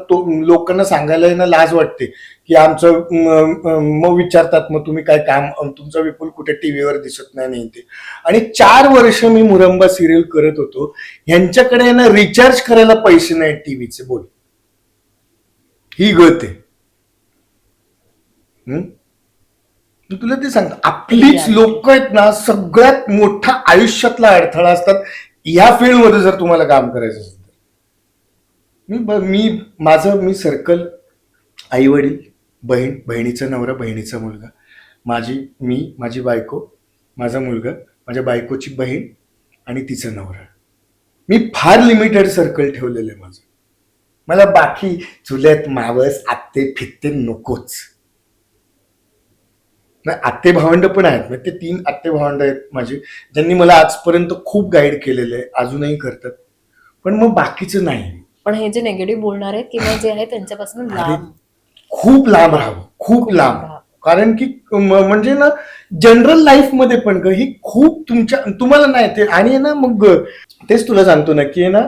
लोकांना सांगायला ना लाज वाटते की आमचं, मग विचारतात मग तुम्ही काय काम, तुमचा विपुल कुठे टीव्हीवर दिसत नाही ते. आणि 4 वर्ष मी मुरंबा सिरियल करत होतो, ह्यांच्याकडे ना रिचार्ज करायला पैसे नाही टीव्हीचे, बोल ही गत आहे. तुला ते सांगतो, आपलीच लोक आहेत ना सगळ्यात मोठा आयुष्यातला अडथळा असतात या फील्डमध्ये जर तुम्हाला काम करायचं असेल तर. मी सर्कल, आई वडील, बहिणीचा नवरा, बहिणीचा मुलगा, माझी बायको, माझा मुलगा, माझ्या बायकोची बहीण आणि तिचा नवरा, मी फार लिमिटेड सर्कल ठेवलेलं आहे माझं. मला बाकी चुलत मावस आत्ते फित्ते नकोच. आत्ते भावंड पण आहेत, ते 3 आत्ते भावंड आहेत माझे, ज्यांनी मला आजपर्यंत खूप गाईड केलेलं आहे, अजूनही करतात. पण मग बाकीचं नाही. पण हे जे नेगेटिव्ह बोलणार आहेत किंवा जे आहे त्यांच्यापासून खूप लांब राहावं, खूप लांब. कारण की म्हणजे ना जनरल लाईफ मध्ये पण ही खूप तुम्हाला नाही ते. आणि ना मग तेच तुला सांगतो ना की ना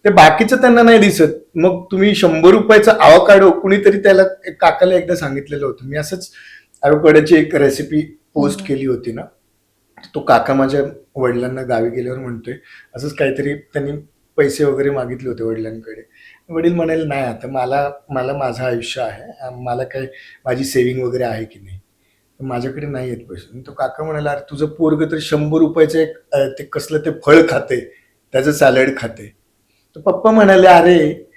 ते बाकीचं त्यांना नाही दिसत. मग तुम्ही 100 रुपयाचा आवकाडो, कुणीतरी त्याला काकाला एकदा सांगितलेलं होतं, मी असंच आवकाडोची एक रेसिपी पोस्ट केली होती ना, तो काका माझ्या वडिलांना गावी गेल्यावर म्हणतोय असंच काहीतरी, त्यांनी पैसे वगैरे मागितले होते वडिलांकडे. वडील म्हणाले नाही आता मला माझं आयुष्य आहे, मला काय माझी सेव्हिंग वगैरे आहे की नाही, माझ्याकडे नाही येत पैसे. तो काका म्हणाला अरे तुझं पोरग तर 100 रुपयाचं एक ते कसलं ते फळ खाते, त्याचं सॅलड खाते. तर पप्पा म्हणाले अरे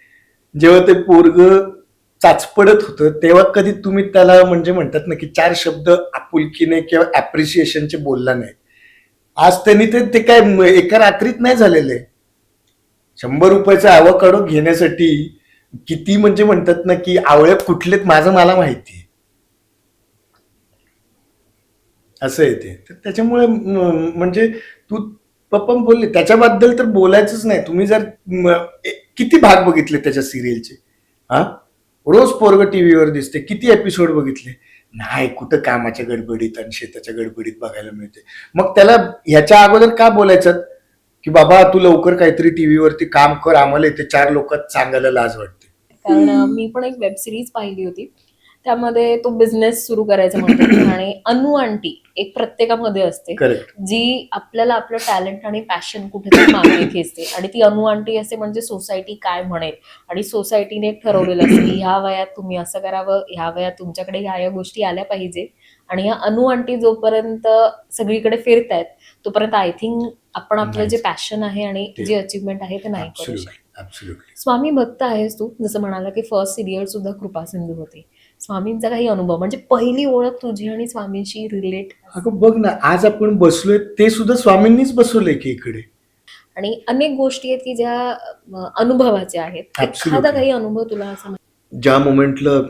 जेव्हा ते पोरग चाचपडत होतं तेव्हा कधी तुम्ही त्याला म्हणजे म्हणतात ना की 4 शब्द आपुलकीने किंवा ऍप्रिशिएशनचे बोलला नाही. आज त्यांनी ते काय एका रात्रीत नाही झालेलं आहे. 100 रुपयाचा ॲव्होकाडो घेण्यासाठी किती म्हणजे म्हणतात ना की आवळे कुठलेत माझं मला माहिती आहे. असं आहे ते. तर त्याच्यामुळे म्हणजे तू पप्पा बोलले त्याच्याबद्दल तर बोलायचंच नाही. तुम्ही जर किती भाग बघितले त्याच्या सिरियलचे? हा, रोज पोरग टीव्हीवर दिसते. किती एपिसोड बघितले? नाही, कुठं कामाच्या गडबडीत आणि शेताच्या गडबडीत बघायला मिळते. मग त्याला ह्याच्या अगोदर का बोलायचं की बाबा तू लवकर काहीतरी टीव्हीवरती काम कर, आम्हाला इथे 4 लोकात सांगायला लाज वाटते. कारण मी पण एक वेब सिरीज पाहिली होती, त्यामध्ये तो बिझनेस सुरू करायचा म्हणतो आणि अनु आंटी एक प्रत्येकामध्ये असते करेक्ट. जी आपल्याला आपलं टॅलेंट आणि पॅशन कुठेतरी मागे खेचते. आणि ती अनु आंटी असते म्हणजे सोसायटी काय म्हणेल, आणि सोसायटीने एक ठरवलेलं असतं की ह्या वयात तुम्ही असं करावं, ह्या वयात तुमच्याकडे ह्या गोष्टी आल्या पाहिजे. आणि ह्या अनु आंटी जोपर्यंत सगळीकडे फिरतायत तोपर्यंत आय थिंक आपण आपलं जे पॅशन आहे आणि जे अचीवमेंट आहे ते नाही करू शकत. ऍब्सोल्युटली. स्वामी भक्त आहेस तू, जसं म्हणाला की फर्स्ट सिरियल सुद्धा कृपा सिंधू होती. स्वामींचा काही अनुभव म्हणजे पहिली ओळख तुझी आणि स्वामींची रिलेट? अगं बघ ना, आज आपण बसलोय ते सुद्धा स्वामींनीच बसवलंय की इकडे. आणि अनेक गोष्टी आहेत की ज्या अनुभवाच्या आहेत. Absolutely. एखादा काही अनुभव तुला असं ज्या मोमेंटला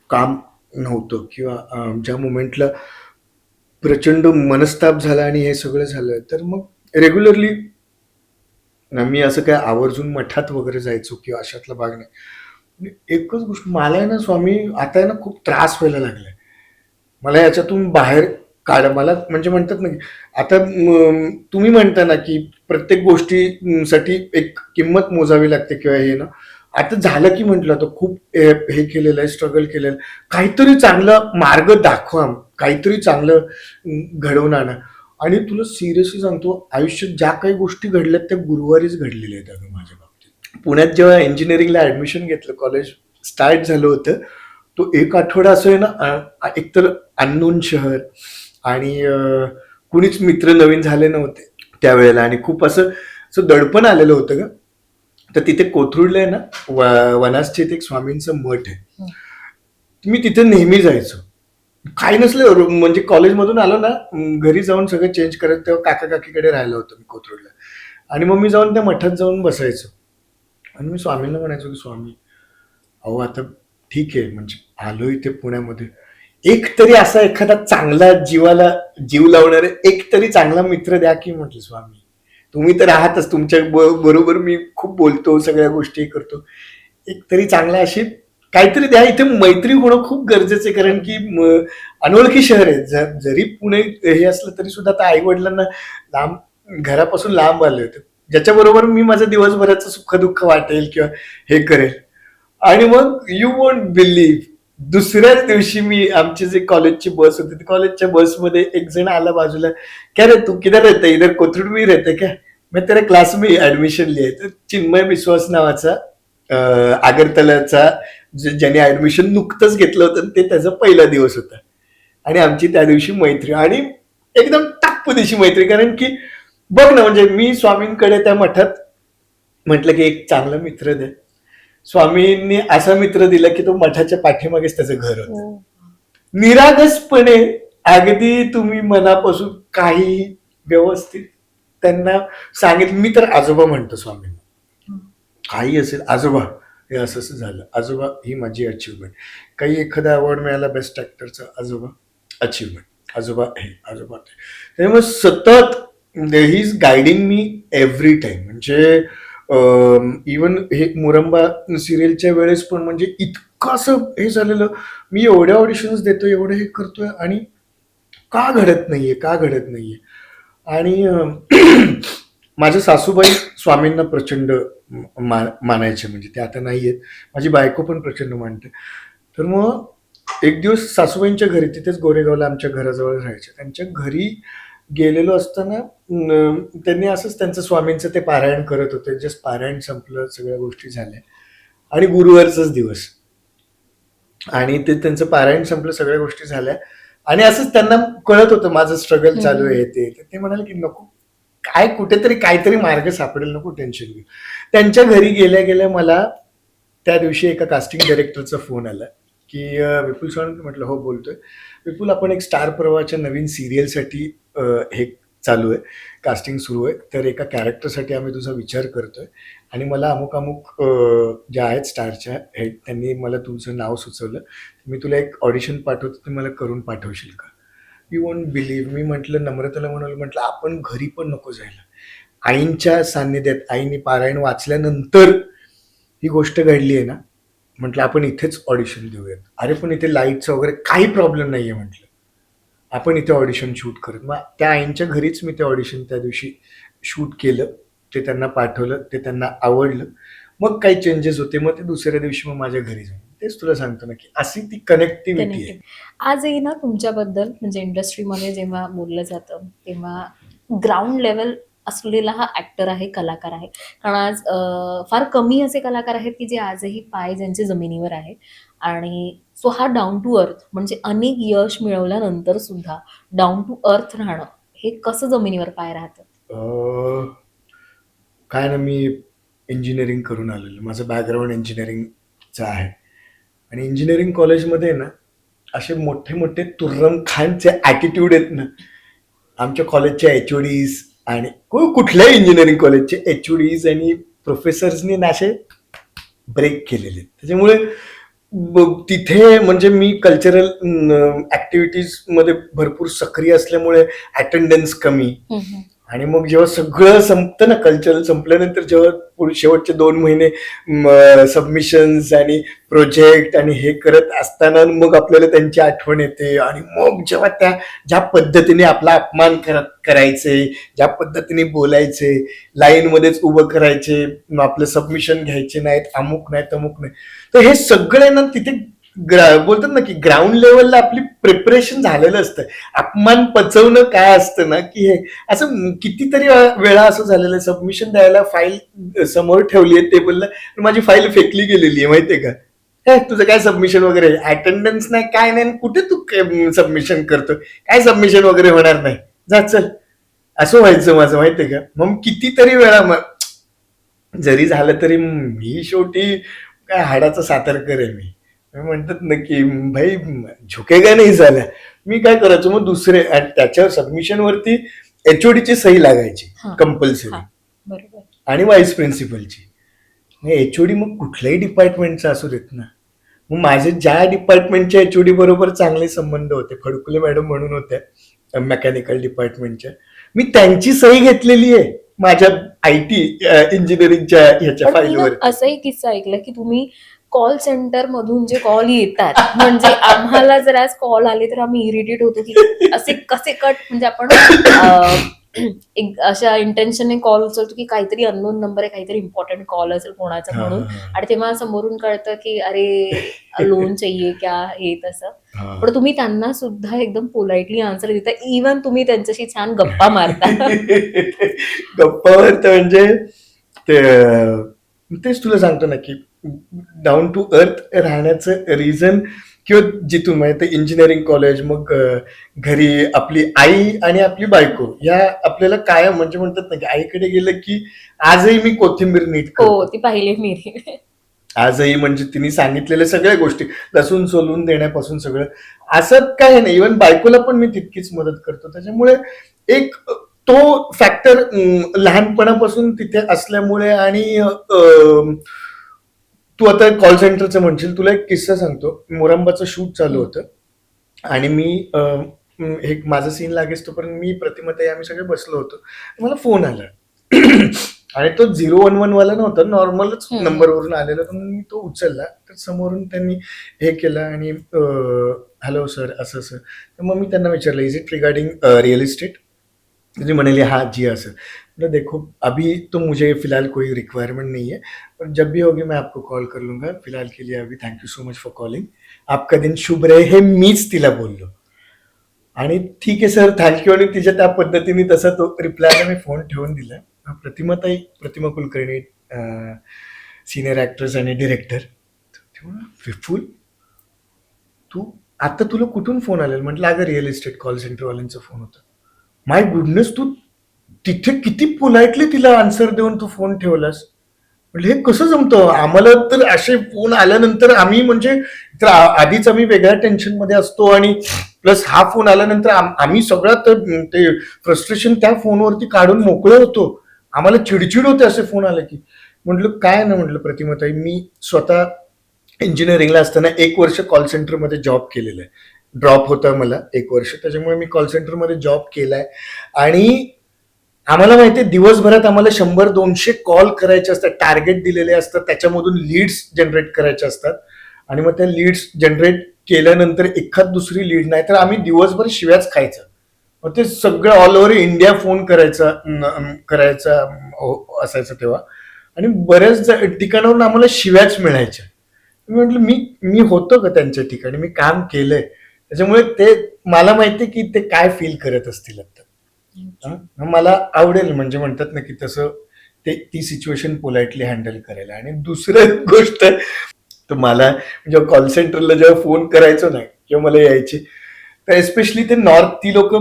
काम नव्हतं किंवा ज्या मोमेंटला प्रचंड मनस्ताप झाला आणि हे सगळं झालं, तर मग रेग्युलरली मी असं काय आवर्जून मठात वगैरे जायचो किंवा अशातला भाग नाही. आणि एकच गोष्ट मला आहे ना, स्वामी आता आहे ना खूप त्रास व्हायला लागलाय. मला याच्यातून बाहेर काढ. मला म्हणजे म्हणतात ना की आता तुम्ही म्हणता ना की प्रत्येक गोष्टीसाठी एक किंमत मोजावी लागते किंवा हे ना, आता झालं की म्हटलं तर खूप हे केलेलं आहे, स्ट्रगल केलेलं आहे. काहीतरी चांगला मार्ग दाखवा, काहीतरी चांगलं घडवून आणा. आणि तुला सिरियसली सांगतो, आयुष्यात ज्या काही गोष्टी घडल्यात त्या गुरुवारीच घडलेल्या आहेत अगं माझ्या बाबतीत. पुण्यात जेव्हा इंजिनिअरिंगला ऍडमिशन घेतलं, कॉलेज स्टार्ट झालं होतं, तो एक आठवडा असं आहे ना, एकतर अननोन शहर आणि कुणीच मित्र नवीन झाले नव्हते त्यावेळेला आणि खूप असं असं दडपण आलेलं होतं ग. तर तिथे कोथरूडला आहे ना, वनासचे एक स्वामींचं मठ आहे. मी तिथे नेहमी जायचो. काही नसलं म्हणजे कॉलेजमधून आलो ना, घरी जाऊन सगळं चेंज करत, तेव्हा काका काकीकडे राहिलं होतं मी कोथरूडला. आणि मग मी जाऊन त्या मठात जाऊन बसायचो आणि मी स्वामींना म्हणायचो की स्वामी, अहो आता ठीक आहे, म्हणजे आलो इथे पुण्यामध्ये, एक तरी असा एखादा चांगला जीवाला जीव लावणारे एक तरी चांगला मित्र द्या की. म्हटलं स्वामी, तुम्ही तर आहातच, तुमच्या बरोबर मी खूप बोलतो, सगळ्या गोष्टी करतो, एक तरी चांगला अशी काहीतरी द्या. इथे मैत्री होणं खूप गरजेचं आहे, कारण की अनोळखी शहर आहे. जरी पुणे हे असलं तरी सुद्धा आता आई वडिलांना लांब, घरापासून लांब आले होते, ज्याच्याबरोबर मी माझं दिवसभराचं सुख दुःख वाटेल किंवा हे करेल. आणि मग यू वोंट बिलीव्ह, दुसऱ्याच दिवशी मी आमची जे कॉलेजची बस होती, कॉलेजच्या बसमध्ये एक जण आला बाजूला, क्या रे तू किधर रहते, इधर कोथरूड में रहते क्या, मैं तेरे क्लास में ऍडमिशन लिया. तर चिन्मय विश्वास नावाचा आगरतलाचा ज्याने ऍडमिशन नुकतंच घेतलं होतं, ते त्याचा पहिला दिवस होता आणि आमची त्या दिवशी मैत्री, आणि एकदम टाकपुदिशी मैत्री. कारण की बघ ना, म्हणजे मी स्वामींकडे त्या मठात म्हटलं की एक चांगला मित्र दे. स्वामींनी असा मित्र दिला की तो मठाच्या पाठीमागेच त्याचं घर होतं. निरागसपणे अगदी तुम्ही मनापासून काही व्यवस्थित त्यांना सांगितलं. मी तर आजोबा म्हणतो स्वामींना, काही असेल आजोबा हे असं असं झालं, आजोबा ही माझी अचिव्हमेंट. काही एखादा अवॉर्ड मिळाला बेस्ट ऍक्टरचा, आजोबा अचिव्हमेंट, आजोबा हे, आजोबा ते. त्यामुळे सतत he is guiding me every time. म्हणजे इवन हे मुरंबा सिरियलच्या वेळेस पण म्हणजे इतकं असं हे झालेलं, मी एवढ्या ऑडिशन्स देतोय, एवढं हे करतोय आणि का घडत नाहीये, का घडत नाहीये. आणि माझ्या सासूबाई स्वामींना प्रचंड मानायचे, म्हणजे ते आता नाही आहेत. माझी बायको पण प्रचंड मानते. तर मग एक दिवस सासूबाईंच्या घरी, तिथेच गोरेगावला आमच्या घराजवळ राहायचे, त्यांच्या घरी गेलेलो असताना त्यांनी असंच त्यांचं स्वामींचं ते पारायण करत होते. जस्ट पारायण संपलं, सगळ्या गोष्टी झाल्या आणि गुरुवारचाच दिवस, आणि ते त्यांचं पारायण संपलं, सगळ्या गोष्टी झाल्या आणि असंच त्यांना कळत होतं माझं स्ट्रगल चालू आहे ते म्हणाले की नको, काय कुठेतरी काहीतरी मार्ग सापडेल, नको टेन्शन घेऊ. त्यांच्या घरी गेल्या गेल्या मला त्या दिवशी एका कास्टिंग डायरेक्टरचा फोन आला की विपुल सावंत. म्हटलं हो बोलतोय. विपुल, आपण एक स्टार प्रवाहाच्या नवीन सिरियलसाठी हे चालू आहे, कास्टिंग सुरू आहे, तर एका कॅरेक्टरसाठी आम्ही तुझा विचार करतोय आणि मला अमुक अमुक ज्या आहेत स्टारच्या हेड त्यांनी मला तुझं नाव सुचवलं. मी तुला एक ऑडिशन पाठवतो, ते मला करून पाठवशील का? यू वोंट बिलीव्ह, मी म्हटलं नम्रताला म्हटलं आपण घरी पण नको जायला. आईंच्या सान्निध्यात आईने पारायण वाचल्यानंतर ही गोष्ट घडली आहे ना, म्हटलं आपण इथेच ऑडिशन देऊयात. अरे पण इथे लाईटचं वगैरे काही प्रॉब्लेम नाहीये म्हटलं, आपण इथे ऑडिशन शूट करत. मग त्या आईंच्या घरीच मी ते ऑडिशन त्या दिवशी शूट केलं, ते त्यांना पाठवलं, ते त्यांना आवडलं. मग काही चेंजेस होते, मग ते दुसऱ्या दिवशी मग माझ्या घरी जाऊन. तेच तुला सांगतो ना की अशी ती कनेक्टिव्हिटी आहे. कनेक्टिव्ह आजही ना तुमच्याबद्दल म्हणजे इंडस्ट्रीमध्ये जेव्हा बोललं जातं तेव्हा ग्राउंड लेवल असलेला हा ऍक्टर आहे, कलाकार आहे. कारण आज फार कमी असे कलाकार आहेत की जे आजही पाय ज्यांचे जमिनीवर आहे. आणि सो हा डाऊन टू अर्थ म्हणजे अनेक यश मिळवल्यानंतर सुद्धा डाऊन टू अर्थ राहणं हे कसं जमिनीवर पाय राहतं? अं, काय ना, मी इंजिनिअरिंग करून आलेलो, माझं बॅकग्राऊंड इंजिनिअरिंगचं आहे आणि इंजिनिअरिंग कॉलेजमध्ये ना असे मोठे मोठे तुर्रम खानचे ॲटिट्यूड आहेत ना, आमच्या कॉलेजच्या एचओडीज आणि कुठल्याही इंजिनिअरिंग कॉलेजचे एचओडीज आणि प्रोफेसर्सनी ना असे ब्रेक केलेले. त्याच्यामुळे तिथे म्हणजे मी कल्चरल ॲक्टिव्हिटीजमध्ये भरपूर सक्रिय असल्यामुळे अटेंडन्स कमी. आणि मग जेव्हा सगळं संपतं ना, कल्चरल संपल्यानंतर जेव्हा शेवटचे 2 महिने सबमिशन्स आणि प्रोजेक्ट आणि हे करत असताना मग आपल्याला त्यांची आठवण येते. आणि मग जेव्हा त्या ज्या पद्धतीने आपला अपमान करायचे, ज्या पद्धतीने बोलायचे, लाईनमध्येच उभं करायचे, आपलं सबमिशन घ्यायचे नाहीत, अमुक नाही तमुक नाही, तर हे सगळे ना तिथे बोलतात ना की ग्राउंड लेवलला आपली प्रिपरेशन झालेलं असतं. अपमान पचवणं काय असतं ना की हे असं कितीतरी वेळा असं झालेलं आहे, सबमिशन द्यायला फाईल समोर ठेवली आहे टेबलला, माझी फाईल फेकली गेलेली आहे माहितीये का. तुझं काय सबमिशन वगैरे, अटेंडन्स नाही काय नाही, कुठे तू सबमिशन करतो, काय सबमिशन वगैरे होणार नाही, जा चल, असं व्हायचं माझं माहितीये का. मग कितीतरी वेळा जरी झालं तरी मी शेवटी काय हाडाचा सातारकर आहे मी म्हणतात ना की भाई झुकेगा नाही झाल्या, मी काय करायचो मग दुसरे, आणि त्याच्या सबमिशन वरती एचओडीची सही लागायची कंपल्सरी, बरोबर, आणि व्हाईस प्रिन्सिपलची. एचओडी मग कुठल्याही डिपार्टमेंटचा असू देत ना. मग माझे ज्या डिपार्टमेंटच्या एचओडी बरोबर चांगले संबंध होते, खडकुले मॅडम म्हणून होत्या मेकॅनिकल डिपार्टमेंटच्या, मी त्यांची सही घेतलेली आहे माझ्या आयटी इंजिनिअरिंगच्या ह्याच्या फाईलवर. असंही किस्सा ऐकला की तुम्ही कॉल सेंटर मधून जे कॉल येतात, म्हणजे आम्हाला जर आज कॉल आले तर आम्ही इरिटेट होतो की असे कसे कट, म्हणजे आपण एक अशा इंटेन्शनने कॉल उचलतो की काहीतरी अननोन नंबर आहे, काहीतरी इम्पॉर्टंट कॉल असेल कोणाचा म्हणून, आणि तेव्हा समोरून कळतं की अरे लोन चाहिए क्या, हे तसं. पण तुम्ही त्यांना सुद्धा एकदम पोलाइटली आन्सर देता, इव्हन तुम्ही त्यांच्याशी छान गप्पा मारता. गप्पा मारता म्हणजे तेच तुला सांगतो ना की डाऊन टू अर्थ राहण्याचं रिझन, किंवा जिथून माहिती इंजिनिअरिंग कॉलेज, मग घरी आपली आई आणि आपली बायको, या आपल्याला काय म्हणजे म्हणतात ना की आईकडे गेलं की आजही मी कोथिंबीर नीट करतो. हो, ती पाहिली मी आजही म्हणजे तिने सांगितलेल्या सगळ्या गोष्टी, लसूण सोलून देण्यापासून सगळं, असं काय नाही. इव्हन बायकोला पण मी तितकीच मदत करतो. त्याच्यामुळे एक तो फॅक्टर लहानपणापासून तिथे असल्यामुळे. आणि तू आता कॉल सेंटरचं म्हणशील, तुला एक किस्सा सांगतो. मोरांबाचं शूट चालू होतं आणि मी एक माझा सीन लागेच तोपर्यंत मी प्रतिमताई आम्ही सगळे बसलो होतो, मला फोन आला आणि तो 011 वाला नव्हता, नॉर्मलच नंबरवरून आलेला, तर मी तो उचलला. तर समोरून त्यांनी हे केलं आणि हॅलो सर असं असं. तर मग मी त्यांना विचारलं, is it regarding real estate? जी म्हणाली हाँ जी हाँ सर. मतलब देखो अभी तो मुझे फिलहाल कोई रिक्वायरमेंट नहीं है, पर जब भी होगी मैं आपको कॉल कर लूंगा. फिलहाल के लिए अभी thank you so much for calling, आपका दिन शुभ रहे, हे मीच तिला बोललो. आणि ठीक आहे सर थँक्यू, आणि तिच्या त्या पद्धतीने तसा तो रिप्लायला मी फोन ठेवून दिला. प्रतिमा कुलकर्णी, सिनियर ॲक्ट्रेस आणि डिरेक्टर. विपुल तू आता तुला कुठून फोन आलेला? म्हटलं अगं रिअल इस्टेट कॉल सेंटरवाल्यांचा फोन होता. माय गुडनेस, तू तिथे किती पोलाइटली तिला आन्सर देऊन तू फोन ठेवलास. म्हणजे हे कसं जमतं? आम्हाला तर असे फोन आल्यानंतर आम्ही म्हणजे तर आधीच आम्ही वेगळ्या टेन्शनमध्ये असतो, आणि प्लस हा फोन आल्यानंतर आम्ही सगळं ते फ्रस्ट्रेशन त्या फोनवरती काढून मोकळे होतो. आम्हाला चिडचिड होते असे फोन आले की. म्हटलं काय ना, म्हटलं प्रतिमाताई, मी स्वतः इंजिनिअरिंगला असताना 1 वर्ष कॉल सेंटरमध्ये जॉब केलेला आहे. ड्रॉप होता मला 1 वर्ष, त्याच्यामुळे मी कॉल सेंटरमध्ये जॉब केलाय. आणि आम्हाला माहिती आहे दिवसभरात आम्हाला 100-200 कॉल करायचे असतात, टार्गेट दिलेले असतात, त्याच्यामधून लीड्स जनरेट करायचे असतात. आणि मग त्या लीड्स जनरेट केल्यानंतर एखाद दुसरी लीड नाही तर आम्ही दिवसभर शिव्याच खायचं. मग ते सगळं ऑल ओव्हर इंडिया फोन करायचा असायचं तेव्हा. आणि बऱ्याच ठिकाणावरून आम्हाला शिव्याच मिळायच्या. मी म्हटलं मी होतो का त्यांच्या ठिकाणी, मी काम केलंय, त्याच्यामुळे ते मला माहितीये की ते काय फील करत असतील आता. मला आवडेल, म्हणजे म्हणतात ना की तसं ती सिच्युएशन पोलाइटली हँडल करायला. आणि दुसरं गोष्ट, तर मला जेव्हा कॉल सेंटरला जेव्हा फोन करायचो ना किंवा मला यायचे, तर एस्पेशली ते नॉर्थ, ती लोक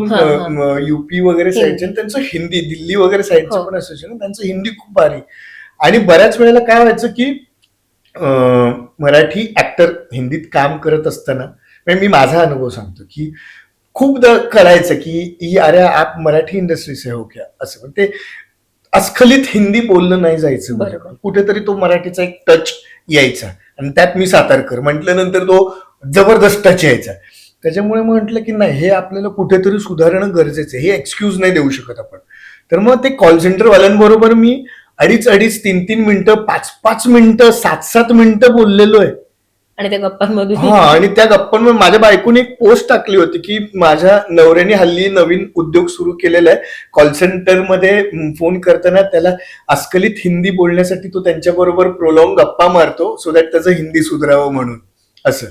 युपी वगैरे साईडचे, त्यांचं हिंदी, दिल्ली वगैरे साईडचं पण असायचं ना, त्यांचं हिंदी खूप भारी. आणि बऱ्याच वेळेला काय व्हायचं की मराठी ऍक्टर हिंदीत काम करत असताना, म्हणजे मी माझा अनुभव सांगतो की खूपदा कळायचं की अरे आप मराठी इंडस्ट्री से हो क्या, असं. पण ते अस्खलित हिंदी बोलणं नाही जायचं, बरोबर. कुठेतरी तो मराठीचा एक टच यायचा. आणि त्यात मी सातारकर म्हटल्यानंतर तो जबरदस्त टच यायचा. त्याच्यामुळे म्हटलं की नाही, हे आपल्याला कुठेतरी सुधारणं गरजेचं आहे, हे एक्सक्यूज नाही देऊ शकत आपण. तर मग ते कॉल सेंटरवाल्यांबरोबर मी 2.5-2.5, 3-3 मिनिटं, 5-5 मिनिटं, 7-7 मिनिटं बोललेलो आहे. आणि त्या गप्पांमधून हा, आणि त्या गप्पांमध्ये माझ्या बायकोने एक पोस्ट टाकली होती की माझ्या नवऱ्याने हल्ली नवीन उद्योग सुरू केलेला आहे, कॉल सेंटरमध्ये फोन करताना त्याला अस्खलित हिंदी बोलण्यासाठी तो त्यांच्याबरोबर प्रोलॉंग गप्पा मारतो सो दॅट त्याचं हिंदी सुधारावं म्हणून, असं.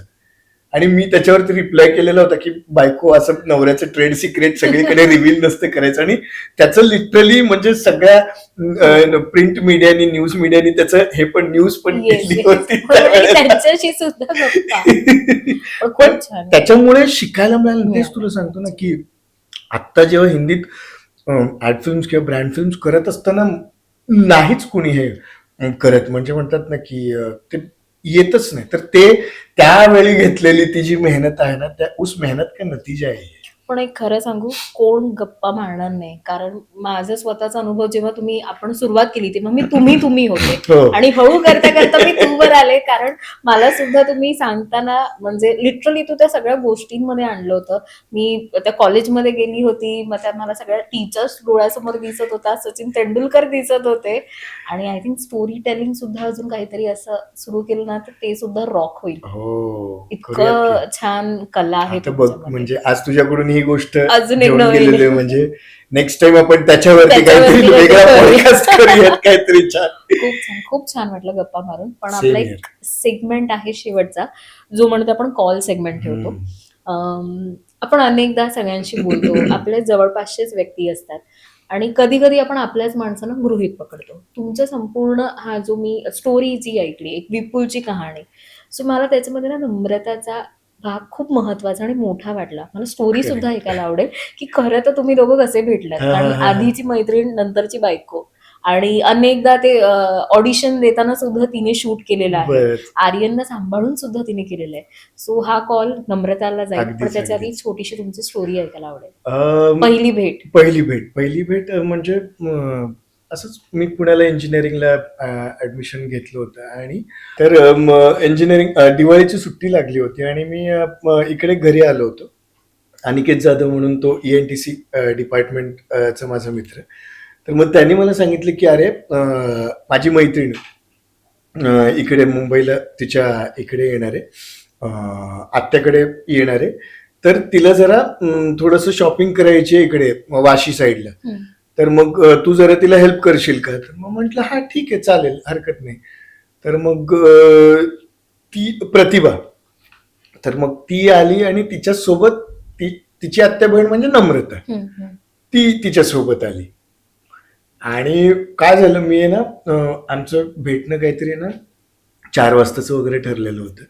आणि मी त्याच्यावरती रिप्लाय केलेला होता की बायको, असं नवऱ्याचं ट्रेड सिक्रेट सगळीकडे रिव्हील नसतं करायचं. आणि त्याचं लिटरली म्हणजे सगळ्या प्रिंट मीडियानी, न्यूज मीडियानी त्याचं हे पण न्यूज पण केली होती त्यांच्याशी सुद्धा गप्पा. पण पण खूप छान. त्याच्यामुळे शिकायला मिळालं. तेच तुला सांगतो ना की आत्ता जेव्हा हिंदीत ऍड फिल्म्स किंवा ब्रँड फिल्म्स करत असताना नाहीच कुणी हे करत, म्हणजे म्हणतात ना की ते येतच नाही. तर ते त्यावेळी घेतलेली ती जी मेहनत आहे ना, त्या उस मेहनत का नतीजा आहे. पण एक खरं सांगू, कोण गप्पा मारणार नाही. कारण माझा स्वतःचा अनुभव, जेव्हा आपण सुरुवात केली तेव्हा मी तुम्ही होते, हो. आणि हळू करता करता मी तूवर आले. कारण मला सुद्धा तुम्ही सांगताना म्हणजे लिटरली तू त्या सगळ्या गोष्टींमध्ये आणलं होतं. मी त्या कॉलेजमध्ये गेली होती, मग त्या मला सगळ्या टीचर्स डोळ्यासमोर दिसत होता, सचिन तेंडुलकर दिसत होते. आणि आय थिंक स्टोरी टेलिंग सुद्धा अजून काहीतरी असं सुरू केलं ना तर ते सुद्धा रॉक होईल. हो, इतकं छान कला आहे आता बघ, तुमच्यामध्ये. म्हणजे आज तुझ्याकडून ही गोष्ट अजून एक घेऊन नवीन. गेलेली आहे, म्हणजे नेक्स्ट टाइम आपण त्याच्यावरती काहीतरी त्याच्यावरती वेगळा काहीतरी पॉडकास्ट करूयात, काहीतरी छान. खूप छान वाटलं गप्पा मारून. पण Same आपला here. एक सेगमेंट आहे शेवटचा, जो म्हणतो आपण कॉल सेगमेंट ठेवतो. आपण अनेकदा सगळ्यांशी बोलतो, आपल्या जवळपासचेच व्यक्ती असतात, आणि कधी कधी आपण आपल्याच माणसांना गृहीत पकडतो. तुमचं संपूर्ण हा जो मी स्टोरी जी ऐकली, एक विपुलची कहाणी, सो मला त्याच्यामध्ये ना नम्रताचा भाग खूप महत्वाचा आणि मोठा वाटला. मला स्टोरी Correct. सुद्धा ऐकायला आवडेल की खरं तर तुम्ही दोघं कसे भेटलात. हा, हा, कारण हा. आधीची मैत्रीण, नंतरची बायको, आणि अनेकदा ते ऑडिशन देताना सुद्धा तिने शूट केलेलं आहे. बरं. आर्यनला सांभाळून सुद्धा तिने केलेलं आहे. सो हा कॉल नम्रताला जाईल, पण अगदीच, त्याच्या आधी अगदीच. छोटीशी तुमची स्टोरी ऐकायला आवडेल. अं, पहिली भेट. पहिली भेट म्हणजे असंच मी पुण्याला इंजिनिअरिंगला ऍडमिशन घेतलं होतं. आणि तर इंजिनिअरिंग दिवाळीची सुट्टी लागली होती आणि मी इकडे घरी आलो होतो. अनिकेत जाधव म्हणून तो ENTC डिपार्टमेंटचा माझा मित्र. तर मग त्यांनी मला सांगितलं की अरे माझी मैत्रीण इकडे मुंबईला तिच्या इकडे येणार आहे, आत्याकडे येणार आहे, तर तिला जरा थोडंसं शॉपिंग करायची आहे इकडे वाशी साईडला. तर मग तू जरा तिला हेल्प करशील का? तर मग म्हटलं हा ठीक आहे, चालेल, हरकत नाही. तर मग ती प्रतिभा, तर मग ती आली आणि तिच्यासोबत तिची आत्या बहीण म्हणजे नम्रता, ती तिच्यासोबत आली. आणि काय झालं, मी आहे ना आमचं भेटणं काहीतरी ना 4 वाजताचं वगैरे ठरलेलं होतं.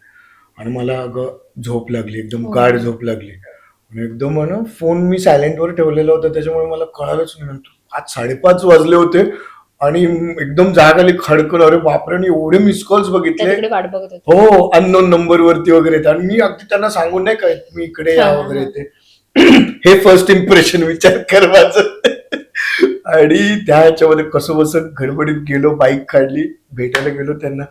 आणि मला अगं झोप लागली, एकदम गाढ झोप लागली. आणि एकदम ना फोन मी सायलेंटवर ठेवलेला होता, त्याच्यामुळे मला कळालंच नाही. नंतर 5-5:30 वाजले होते आणि एकदम जाग आली खडकन, अरे बापरे, आणि एवढे मिस कॉल्स बघितले. तिकडे वाट बघत होते. हो, अननोन नंबर वरती वगैरे येतात. आणि मी अगदी त्यांना सांगून नाही काय मी इकडे या हा, वगैरे हा. ते. हे फर्स्ट इम्प्रेशन विचार कर माझं. आणि त्या ह्याच्यामध्ये कसं बसं गडबडीत गेलो, बाईक काढली, भेटायला गेलो त्यांना,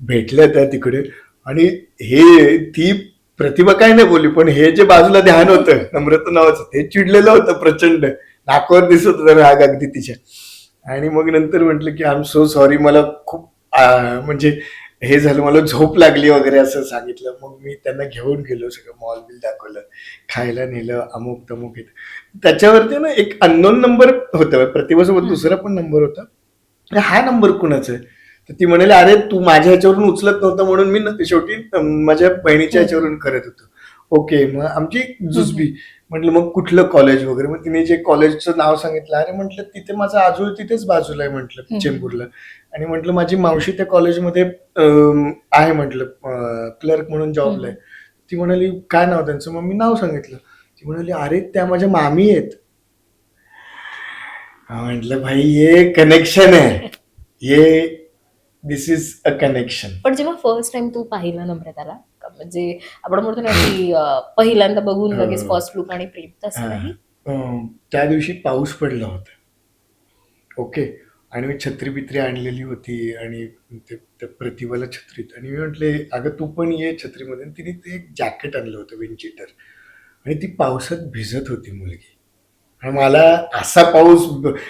भेटल्या त्या तिकडे. आणि हे ती प्रतिभा काय नाही बोलली, पण हे जे बाजूला ध्यान होतं नम्रता नावाचं, ते चिडलेलं होतं प्रचंड, नाकावर दिसत होतं राग अगदी तिच्या. आणि मग नंतर म्हटलं की आय एम सो सॉरी, मला खूप म्हणजे हे झालं, मला झोप लागली वगैरे असं सांगितलं. मग मी त्यांना घेऊन गेलो, सगळं मॉल बिल दाखवलं, खायला नेलं, अमुक तमुक येत. त्याच्यावरती ना एक अननोन नंबर होता, प्रतिभासोबत दुसरा पण नंबर होता. हा नंबर कुणाचा आहे? तर ती म्हणाली, अरे तू माझ्या ह्याच्यावरून उचलत नव्हतं म्हणून मी शेवटी माझ्या बहिणीच्या ह्याच्यावरून करत होतो. ओके, मग आमची जुजबी. म्हटलं मग कुठलं कॉलेज वगैरे, मग तिने जे कॉलेजचं नाव सांगितलं. अरे म्हटलं तिथे माझं आजोळ तिथेच बाजूला आहे म्हटलं, चेंबूरला. आणि म्हटलं माझी मावशी त्या कॉलेजमध्ये आहे म्हटलं, क्लर्क म्हणून जॉबला आहे. ती म्हणाली काय नाव त्यांचं? मग मी नाव सांगितलं. ती म्हणाली अरे त्या माझ्या मामी आहेत. म्हटलं भाई ये कनेक्शन आहे, ये दिस इज अ कनेक्शन. पण जेव्हा फर्स्ट टाइम तू पाहिलं नम्रताला, म्हणजे आपण म्हणतो ना की पहिल्यांदा बघून लगेच फर्स्ट लुक आणि प्रेम, तसं काही? त्या दिवशी पाऊस पडला होता. ओके, आणि मी छत्री बित्री आणलेली होती आणि त्या प्रतिभाला छत्रीत. आणि मी म्हटले अगं तू पण ये छत्रीमध्ये. आणि तिने ते एक जॅकेट आणलं होतं विंडचिटर, आणि ती पावसात भिजत होती मुलगी. आणि मला असा पाऊस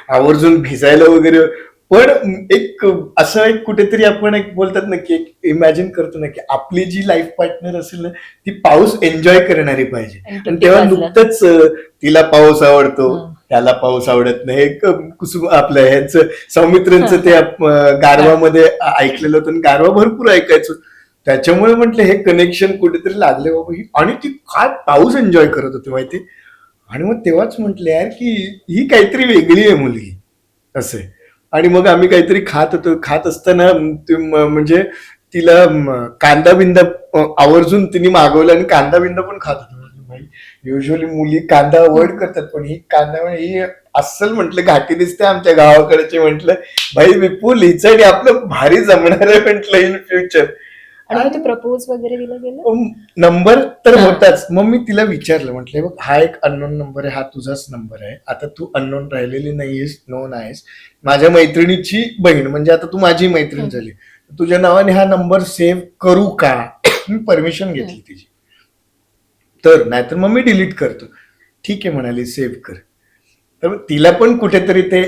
आवर्जून भिजायला वगैरे. पण एक असं एक कुठेतरी आपण एक बोलतात ना की एक इमॅजिन करतो ना की आपली जी लाईफ पार्टनर असेल ना, ती पाऊस एन्जॉय करणारी पाहिजे. आणि तेव्हा नुकतंच तिला पाऊस आवडतो, त्याला पाऊस आवडत नाही. एक कुसुम आपलं ह्यांचं सौमित्रांचं ते गारवामध्ये ऐकलेलं होतं, आणि गारवा भरपूर ऐकायचो. त्याच्यामुळे म्हटलं हे कनेक्शन कुठेतरी लागले बाबा. आणि ती काय पाऊस एन्जॉय करत होती माहिती. आणि मग तेव्हाच म्हटलं यार की ही काहीतरी वेगळी आहे मुलगी असे. आणि मग आम्ही काहीतरी खात होतो, खात असताना म्हणजे तिला कांदा बिंदा आवर्जून तिने मागवलं, आणि कांदा बिंदा पण खात होतो. भाई युजली मुली कांदा अवॉइड करतात, पण ही कांदा ही अस्सल म्हटलं घाटी दिसते आमच्या गावाकडचे. म्हटलं भाई विपुल हिचं आपलं भारी जमणार आहे म्हटलं इन फ्युचर. आणि ते प्रपोज वगैरे दिलं गेलं? नंबर तर होताच. मग मी तिला विचारलं, म्हटलं बघ हा एक अननोन नंबर आहे, हा तुझाच नंबर आहे. आता तू अननोन राहिलेली नाहीयेस, नोन आहेस, माझ्या मैत्रिणीची बहीण, म्हणजे आता तू माझी मैत्रीण झाली. तुझ्या नावाने हा नंबर सेव्ह करू का? मी परमिशन घेतली तिची. तर नाहीतर मग मी डिलीट करतो. ठीक आहे म्हणाली, सेव्ह कर. तर तिला पण कुठेतरी ते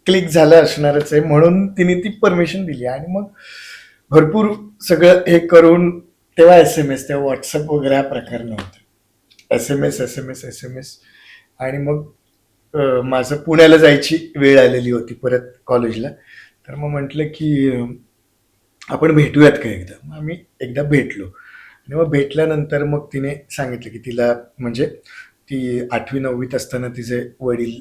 क्लिक झालं असणारच आहे, म्हणून तिने ती परमिशन दिली. आणि मग भरपूर सगळं हे करून, तेव्हा SMS, तेव्हा व्हॉट्सअप वगैरे हा प्रकार नव्हता. SMS. आणि मग माझं पुण्याला जायची वेळ आलेली होती परत कॉलेजला. तर मग म्हटलं की आपण भेटूयात का एकदा. मग आम्ही एकदा भेटलो. आणि मग भेटल्यानंतर मग तिने सांगितलं की तिला म्हणजे ती 8वी 9वीत असताना तिचे वडील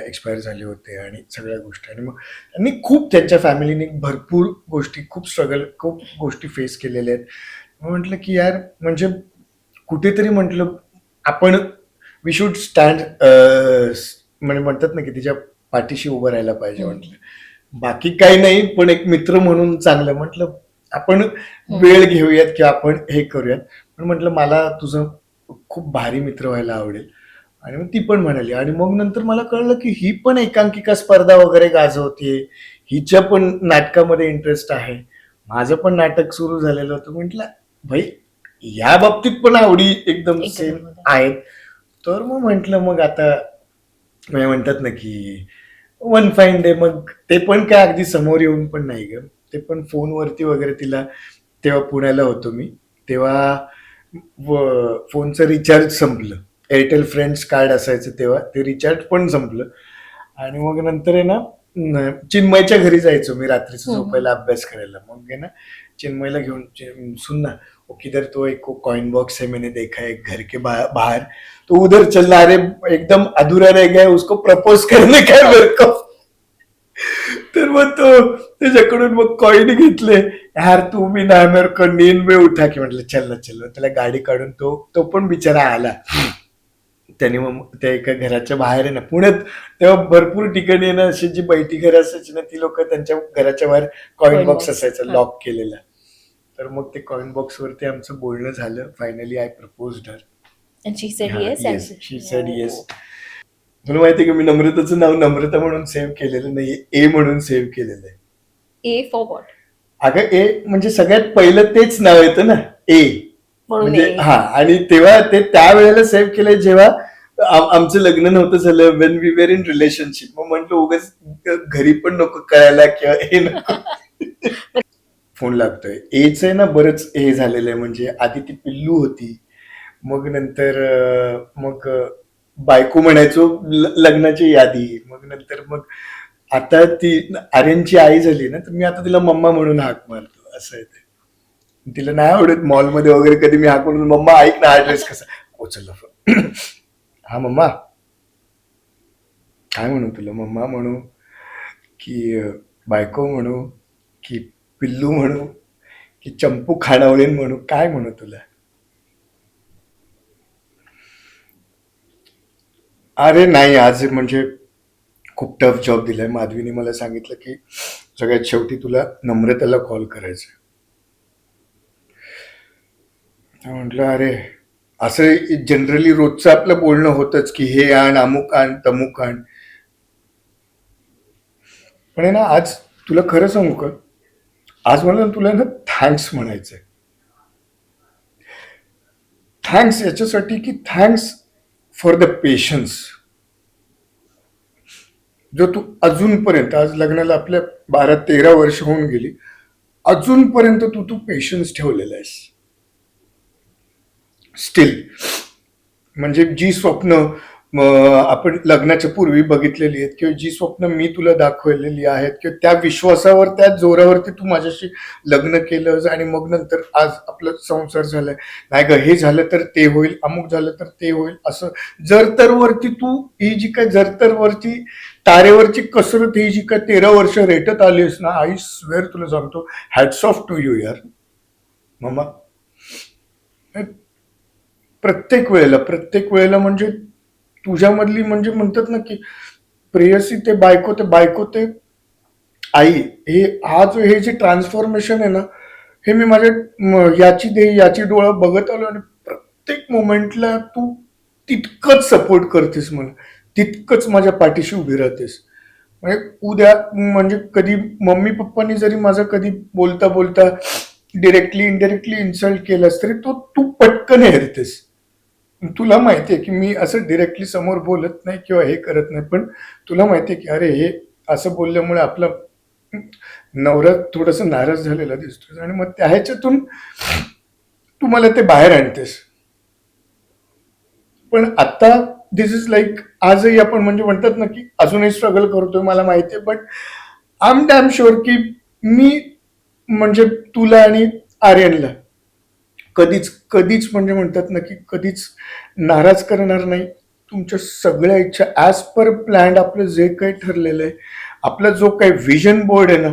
एक्सपायर झाले होते आणि सगळ्या गोष्टी. आणि मग त्यांनी खूप, त्यांच्या फॅमिलीने भरपूर गोष्टी, खूप गोष्टी फेस केलेल्या आहेत. मग म्हटलं की यार म्हणजे कुठेतरी म्हटलं आपण वी शुड स्टँड, म्हणजे म्हणतात ना की तिच्या पाठीशी उभं राहायला पाहिजे. म्हटलं बाकी काही नाही, पण एक मित्र म्हणून चांगलं. म्हटलं आपण वेळ घेऊयात किंवा आपण हे करूयात. पण म्हटलं मला तुझं खूप भारी मित्र व्हायला आवडेल. आणि मग ती पण म्हणाली. आणि मग नंतर मला कळलं की ही पण एकांकिका स्पर्धा वगैरे गाजवते, हिच्या पण नाटकामध्ये इंटरेस्ट आहे, माझं पण नाटक सुरू झालेलं होतं. म्हटलं भाई या बाबतीत पण आवडी एकदम सेम आहेत. तर मग म्हटलं मग आता म्हणतात ना की वन फाईन डे, मग ते पण काय अगदी समोर येऊन पण नाही ग, ते पण फोनवरती वगैरे. तिला तेव्हा पुण्याला होतो मी, तेव्हा फोनचं रिचार्ज संपलं, एअरटेल फ्रेंड्स कार्ड असायचं तेव्हा, ते रिचार्ज पण संपलं. आणि मग नंतर आहे ना चिन्मयच्या घरी जायचो मी रात्रीचं झोपायला, अभ्यास करायला. मग आहे ना चिन्मयला घेऊन, सुन ना वो किधर, तो एक कॉइन बॉक्स है मैंने देखा है घर के बाहर, तो उधर चलना, अरे एकदम अधूरा रह गया उसको प्रपोज करने का मेरे को. तर मग तो त्याच्याकडून मग कॉइन घेतले. यार तू भी ना मेरे को नींद में उठा की, म्हटलं चल ना. त्याला गाडी काढून तो पण बिचारा आला. त्याने मग त्या एका घराच्या बाहेर आहे ना पुण्यात, तेव्हा भरपूर ठिकाणी आहे ना अशी जी बैठी घरं असायची ना, ती लोक त्यांच्या घराच्या बाहेर कॉइन Coin बॉक्स box. असायचा हा. लॉक केलेला. तर मग ते कॉइन बॉक्स वरती आमचं बोलणं झालं. Finally I proposed her. And she said yes. Yes, And she sed yes. तुला माहितीये का, मी नम्रताचं नाव नम्रता म्हणून सेव्ह केलेलं नाहीये, ए म्हणून सेव्ह केलेलं आहे. A for what? अगं ए म्हणजे सगळ्यात पहिलं तेच नाव येतं ना, ए. म्हणून म्हणजे A. हा, आणि तेव्हा ते त्यावेळेला सेव्ह केलंय जेव्हा आमचं लग्न नव्हतं झालं, when we were in relationship. मग म्हंटल उगाच घरी पण नको कळायला किंवा हे नको. फोन लागतोय. एच आहे ना बरंच हे झालेलं आहे, म्हणजे आधी ती पिल्लू होती, मग नंतर मग बायको म्हणायचो लग्नाची यादी, मग नंतर मग आता ती आर्यनची आई झाली ना, तर मी आता तिला मम्मा म्हणून हाक मारतो, असं आहे ते. तिला नाही आवडत मॉलमध्ये वगैरे कधी मी हाक म्हणून, मम्मा ऐक ना ऍड्रेस कसा उचलला फोन. हा मम्मा, काय म्हणू तुला, मम्मा म्हणू की बायको म्हणू की पिल्लू म्हणू की चंपू खाणावळीन म्हणू, काय म्हणू तुला? अरे नाही, आज म्हणजे खूप टफ जॉब दिलाय. माधवीने मला सांगितलं की सगळ्यात शेवटी तुला नम्रताला कॉल करायचं. म्हटलं अरे, असं जनरली रोजचं आपलं बोलणं होतच की हे आण, अमुक आण, तमुक आण. पण आहे ना, आज तुला खरं सांगू का, आज मला तुला ना थँक्स म्हणायचंय. थँक्स याच्यासाठी की थँक्स फॉर द पेशन्स, जो तू अजूनपर्यंत, आज लग्नाला आपल्या 12-13 वर्ष होऊन गेली, अजूनपर्यंत तू पेशन्स ठेवलेला आहेस. स्टील म्हणजे जी स्वप्न आपण लग्नाच्या पूर्वी बघितलेली आहेत, किंवा जी स्वप्न मी तुला दाखवलेली आहेत, किंवा त्या विश्वासावर, त्या जोरावरती तू माझ्याशी लग्न केलंस, आणि मग नंतर आज आपला संसार झालाय. नाही ग, हे झालं तर ते होईल, अमुक झालं तर ते होईल, असं जर वरती तू ही जी काय वरती तारेवरची कसरत, ही जी काय 13 वर्ष रेटत आलीस ना, आय स्वेअर तुला सांगतो, हॅट्स ऑफ टू यू यार मम्मा. प्रत्येक वेळेला म्हणजे तुझ्यामधली, म्हणजे म्हणतात ना की प्रेयसी ते बायको ते आई, हे हे जे ट्रान्सफॉर्मेशन आहे ना, हे मी माझ्या याची डोळं बघत आलो, आणि प्रत्येक मोमेंटला तू तितकंच सपोर्ट करतेस मला, तितकंच माझ्या पाठीशी उभी राहतेस. म्हणजे उद्या म्हणजे कधी मम्मी पप्पांनी जरी माझं कधी बोलता बोलता डिरेक्टली इनडिरेक्टली इन्सल्ट केलंस, तरी तू पटकन हेरतेस. तुला माहितीये की मी असं डिरेक्टली समोर बोलत नाही किंवा हे करत नाही, पण तुला माहितीये की अरे, हे असं बोलल्यामुळे आपला नवरा थोडस नाराज झालेला दिसतो, आणि मग त्या ह्याच्यातून तू मला ते बाहेर आणतेस. पण आता दिस इज लाईक, आजही आपण म्हणजे म्हणतात ना की अजूनही स्ट्रगल करतोय, मला माहितीये, but I am damn sure की मी म्हणजे तुला आणि आर्यनला कधीच म्हणजे म्हणतात ना की कधीच नाराज करणार नाही. तुमच्या सगळ्या इच्छा ऍज पर प्लॅन, आपलं जे काही ठरलेलं आहे, आपला जो काही विजन बोर्ड आहे ना,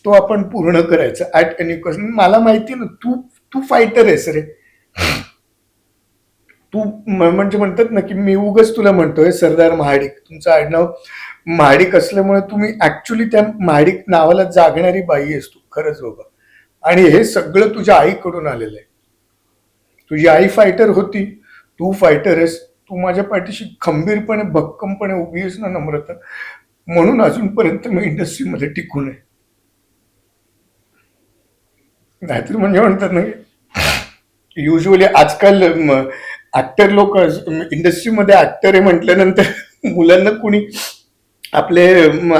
तो आपण पूर्ण करायचा ऍट एनी कॉस्ट. मला माहिती ना, तू फायटर आहेस रे. तू म्हणजे म्हणतात ना की मी उगच तुला म्हणतोय सरदार महाडिक, तुमचं आडनाव महाडिक असल्यामुळे तुम्ही ऍक्च्युली त्या महाडिक नावाला जागणारी बाई आहेस तू, खरंच बाबा. आणि हे सगळं तुझ्या आईकडून आलेलं आहे. तुझी आई फायटर होती, तू फायटर आहेस. तू माझ्या पाठीशी खंबीरपणे भक्कमपणे उभी आहेस ना नम्रता, म्हणून अजूनपर्यंत मी इंडस्ट्रीमध्ये टिकून आहे. नाहीतर म्हणजे म्हणतात ना, युजली आजकाल ऍक्टर लोक इंडस्ट्रीमध्ये ऍक्टर आहे म्हटल्यानंतर मुलांना कुणी आपले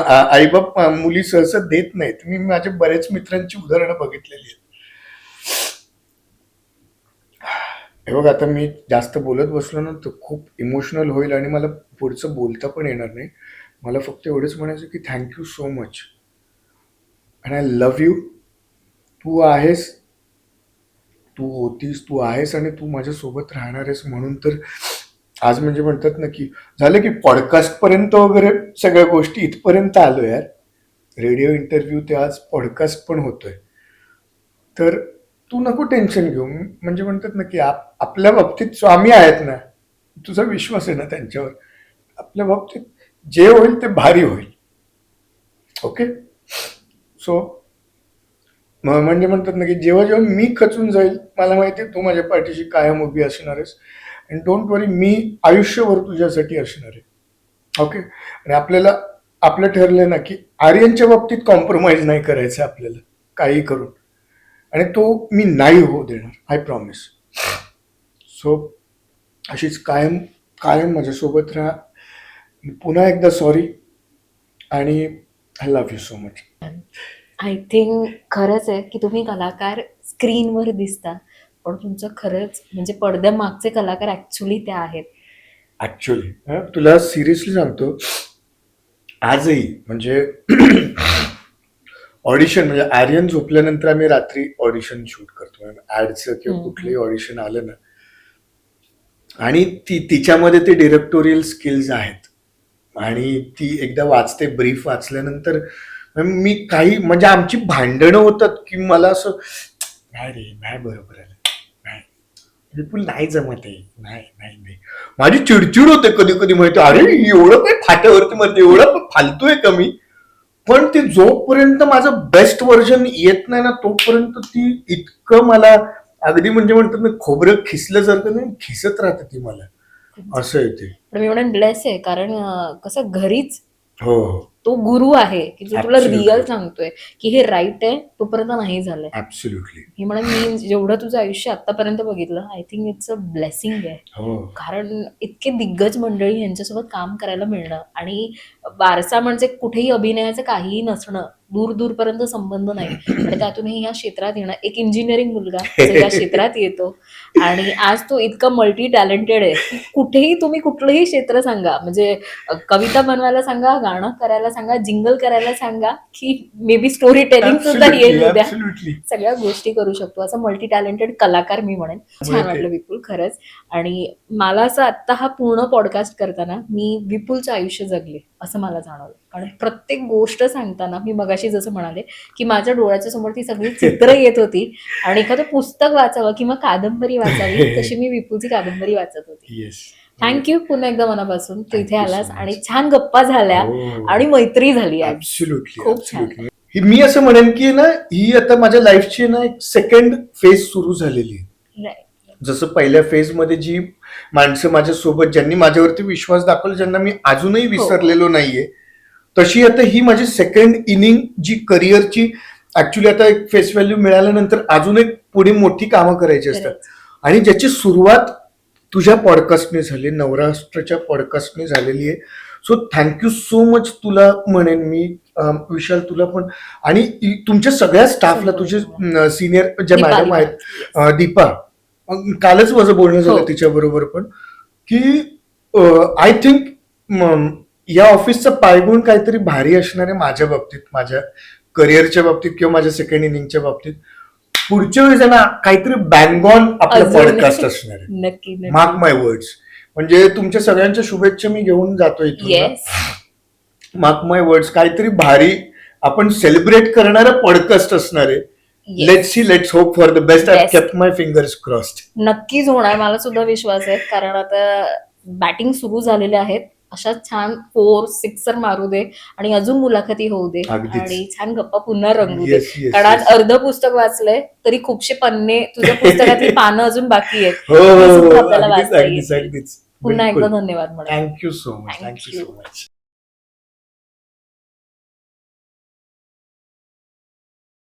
आईबाप मुली सहसा देत नाहीत. मी माझ्या बऱ्याच मित्रांची उदाहरणं बघितलेली आहेत. हे बघ, आता मी जास्त बोलत बसलो ना तर खूप इमोशनल होईल, आणि मला पुढचं बोलता पण येणार नाही. मला फक्त एवढंच म्हणायचं की thank you so much, and I love you. तू आहेस, तू होतीस, तू आहेस, आणि तू माझ्यासोबत राहणार आहेस. म्हणून तर आज म्हणजे म्हणतात ना की झालं की पॉडकास्ट पर्यंत वगैरे सगळ्या गोष्टी इथपर्यंत आलो यार. रेडिओ इंटरव्ह्यू ते आज पॉडकास्ट पण होतोय. तर तू नको टेन्शन घेऊ. म्हणजे म्हणतात ना की आपल्या बाबतीत स्वामी आहेत ना, तुझा विश्वास आहे ना त्यांच्यावर, आपल्या बाबतीत जे होईल ते भारी होईल. ओके. सो म्हणजे म्हणतात ना की जेव्हा जेव्हा मी खचून जाईल, मला माहिती आहे तू माझ्या पाठीशी कायम उभी असणार आहेस. अँड डोंट वरी, मी आयुष्यभर तुझ्यासाठी असणार आहे. ओके. आणि आपल्याला आपलं ठरलंय ना की आर्यनच्या बाबतीत कॉम्प्रोमाइज नाही करायचं आपल्याला, काही करून. आणि तो मी नाही होऊ देणार, आय प्रॉमिस. सो अशीच कायम कायम माझ्यासोबत राहा. पुन्हा एकदा सॉरी, आणि I love you so much. I think खरंच आहे की तुम्ही कलाकार स्क्रीनवर दिसता, पण तुमचं खरंच म्हणजे पडद्यामागचे कलाकार ऍक्च्युली त्या आहेत. ऍक्च्युली तुला सिरियसली सांगतो, आजही म्हणजे ऑडिशन म्हणजे आर्यन झोपल्यानंतर आम्ही रात्री ऑडिशन शूट करतो, ऍडचं किंवा हम्म. कुठलंही ऑडिशन आलं ना, आणि तिच्यामध्ये ते डिरेक्टोरियल स्किल्स आहेत. आणि ती एकदा वाचते, ब्रीफ वाचल्यानंतर मी काही म्हणजे आमची भांडणं होतात की मला असं नाही रे, नाही बरोबर आहे, नाही बिलकुल नाही जमत आहे, नाही नाही नाही, माझी चिडचिड होते कधी कधी. माहिती, अरे एवढं काय फाट्यावरती मध्ये एवढं फालतू आहे कमी. पण ते जोपर्यंत माझं बेस्ट व्हर्जन येत नाही ना, तोपर्यंत ती इतकं मला अगदी म्हणजे म्हणतात ना, खोबरं खिसलं सारखं नाही, खिसत राहते ती मला, असं आहे ते. पण मी म्हणेन ब्लेस आहे, कारण कसं घरीच हो हो, तो गुरु आहे की जो तुला Absolutely. रिअल सांगतोय की हे राईट आहे, तोपर्यंत नाही झालंय. ऍब्सोल्युटली. हे म्हणून मी जेवढं तुझं आयुष्य आतापर्यंत बघितलं, I think it's a blessing आहे. हो, कारण इतके दिग्गज मंडळी यांच्यासोबत काम करायला मिळणं, आणि वारसा म्हणजे कुठेही अभिनयाचं काहीही नसणं, दूर दूरपर्यंत संबंध नाही, आणि त्यातूनही या क्षेत्रात येणं. एक इंजिनिअरिंग मुलगा जो या क्षेत्रात येतो, आणि आज तो इतका मल्टी टॅलेंटेड आहे की कुठेही तुम्ही कुठलंही क्षेत्र सांगा, म्हणजे कविता बनवायला सांगा, गाणं करायला सांगा, जिंगल करायला सांगा, की मे बी स्टोरी टेलिंग सुद्धा येईल उद्या, ऍब्सोल्युटली. सगळ्या गोष्टी करू शकतो. असं मल्टी टॅलेंटेड कलाकार मी म्हणेन. छान वाटलं विपुल खरंच. आणि मला असं आत्ता हा पूर्ण पॉडकास्ट करताना मी विपुलचं आयुष्य जगले असं मला जाणवलं. कारण प्रत्येक गोष्ट सांगताना मी मगाशी जसं म्हणाले की माझ्या डोळ्याच्या समोर ती सगळी चित्र येत होती, आणि एखादं पुस्तक वाचावं किंवा कादंबरी वाचावी तशी मी विपुलची कादंबरी वाचत होती. येस. थँक्यू पुन्हा एकदा मनापासून तू Thank इथे you so आलास, much. आणि छान गप्पा झाल्या हो. आणि मैत्री झाली आज. ऍब्सोल्युटली, खूप छान. ऍब्सोल्युटली. मी असं म्हणेन की ना, ही आता माझ्या लाईफची ना एक सेकंड फेज सुरू झालेली आहे. Right. जसं पहिल्या फेज मध्ये जी माणसं माझ्यासोबत, ज्यांनी माझ्यावरती विश्वास दाखवला, ज्यांना मी अजूनही विसरलेलो नाहीये, तशी आता ही माझी सेकंड इनिंग जी करिअरची. ऍक्च्युली आता एक फेस व्हॅल्यू मिळाल्यानंतर अजून एक पुढे मोठी कामं करायची असतात, Correct. आणि ज्याची सुरुवात तुझ्या पॉडकास्टने झाली, नवराष्ट्राच्या पॉडकास्टने झालेली आहे. सो थँक्यू सो मच तुला म्हणेन मी, विशाल तुला पण, आणि तुमच्या सगळ्या स्टाफला, तुझे सिनियर ज्या दीपा, मॅडम आहेत, दीपा. दीपा, कालच माझं बोलणं झालं हो. तिच्या बरोबर पण, की आय थिंक या ऑफिसचा पायगुण काहीतरी भारी असणार आहे माझ्या बाबतीत, माझ्या करिअरच्या बाबतीत किंवा माझ्या सेकंड इनिंगच्या बाबतीत. पुढच्या वेळेस ना काहीतरी बँगॉन आपलं अजून. पॉडकास्ट असणार आहे. नक्की नक्की. मार्क माय वर्ड्स. म्हणजे तुमच्या सगळ्यांच्या शुभेच्छा मी घेऊन जातो इथून. येस. मार्क माय वर्ड्स, काहीतरी भारी आपण सेलिब्रेट करणारा पॉडकास्ट असणार आहे. Let's see, let's hope for the best. I Best. Kept my fingers crossed. नक्कीच होणार, मला सुद्धा विश्वास आहे. कारण आता बॅटिंग सुरू झालेले आहेत, अशा छान 4-6 मारू दे, आणि अजून मुलाखती होऊ दे, अगदीच. आणि छान गप्पा पुन्हा रंगू दे. Yes yes. कारण आज अर्ध पुस्तक वाचलंय तरी खूपशे पन्ने तुझ्या पुस्तकातली पानं अजून बाकी आहेत. हो ती हो सुद्धा हो, आपल्याला अगदीच वाचता अगदीच येतील. अगदीच. पुन्हा एकदा धन्यवाद म्हणा. Thank you so much, Thank thank you you. So much.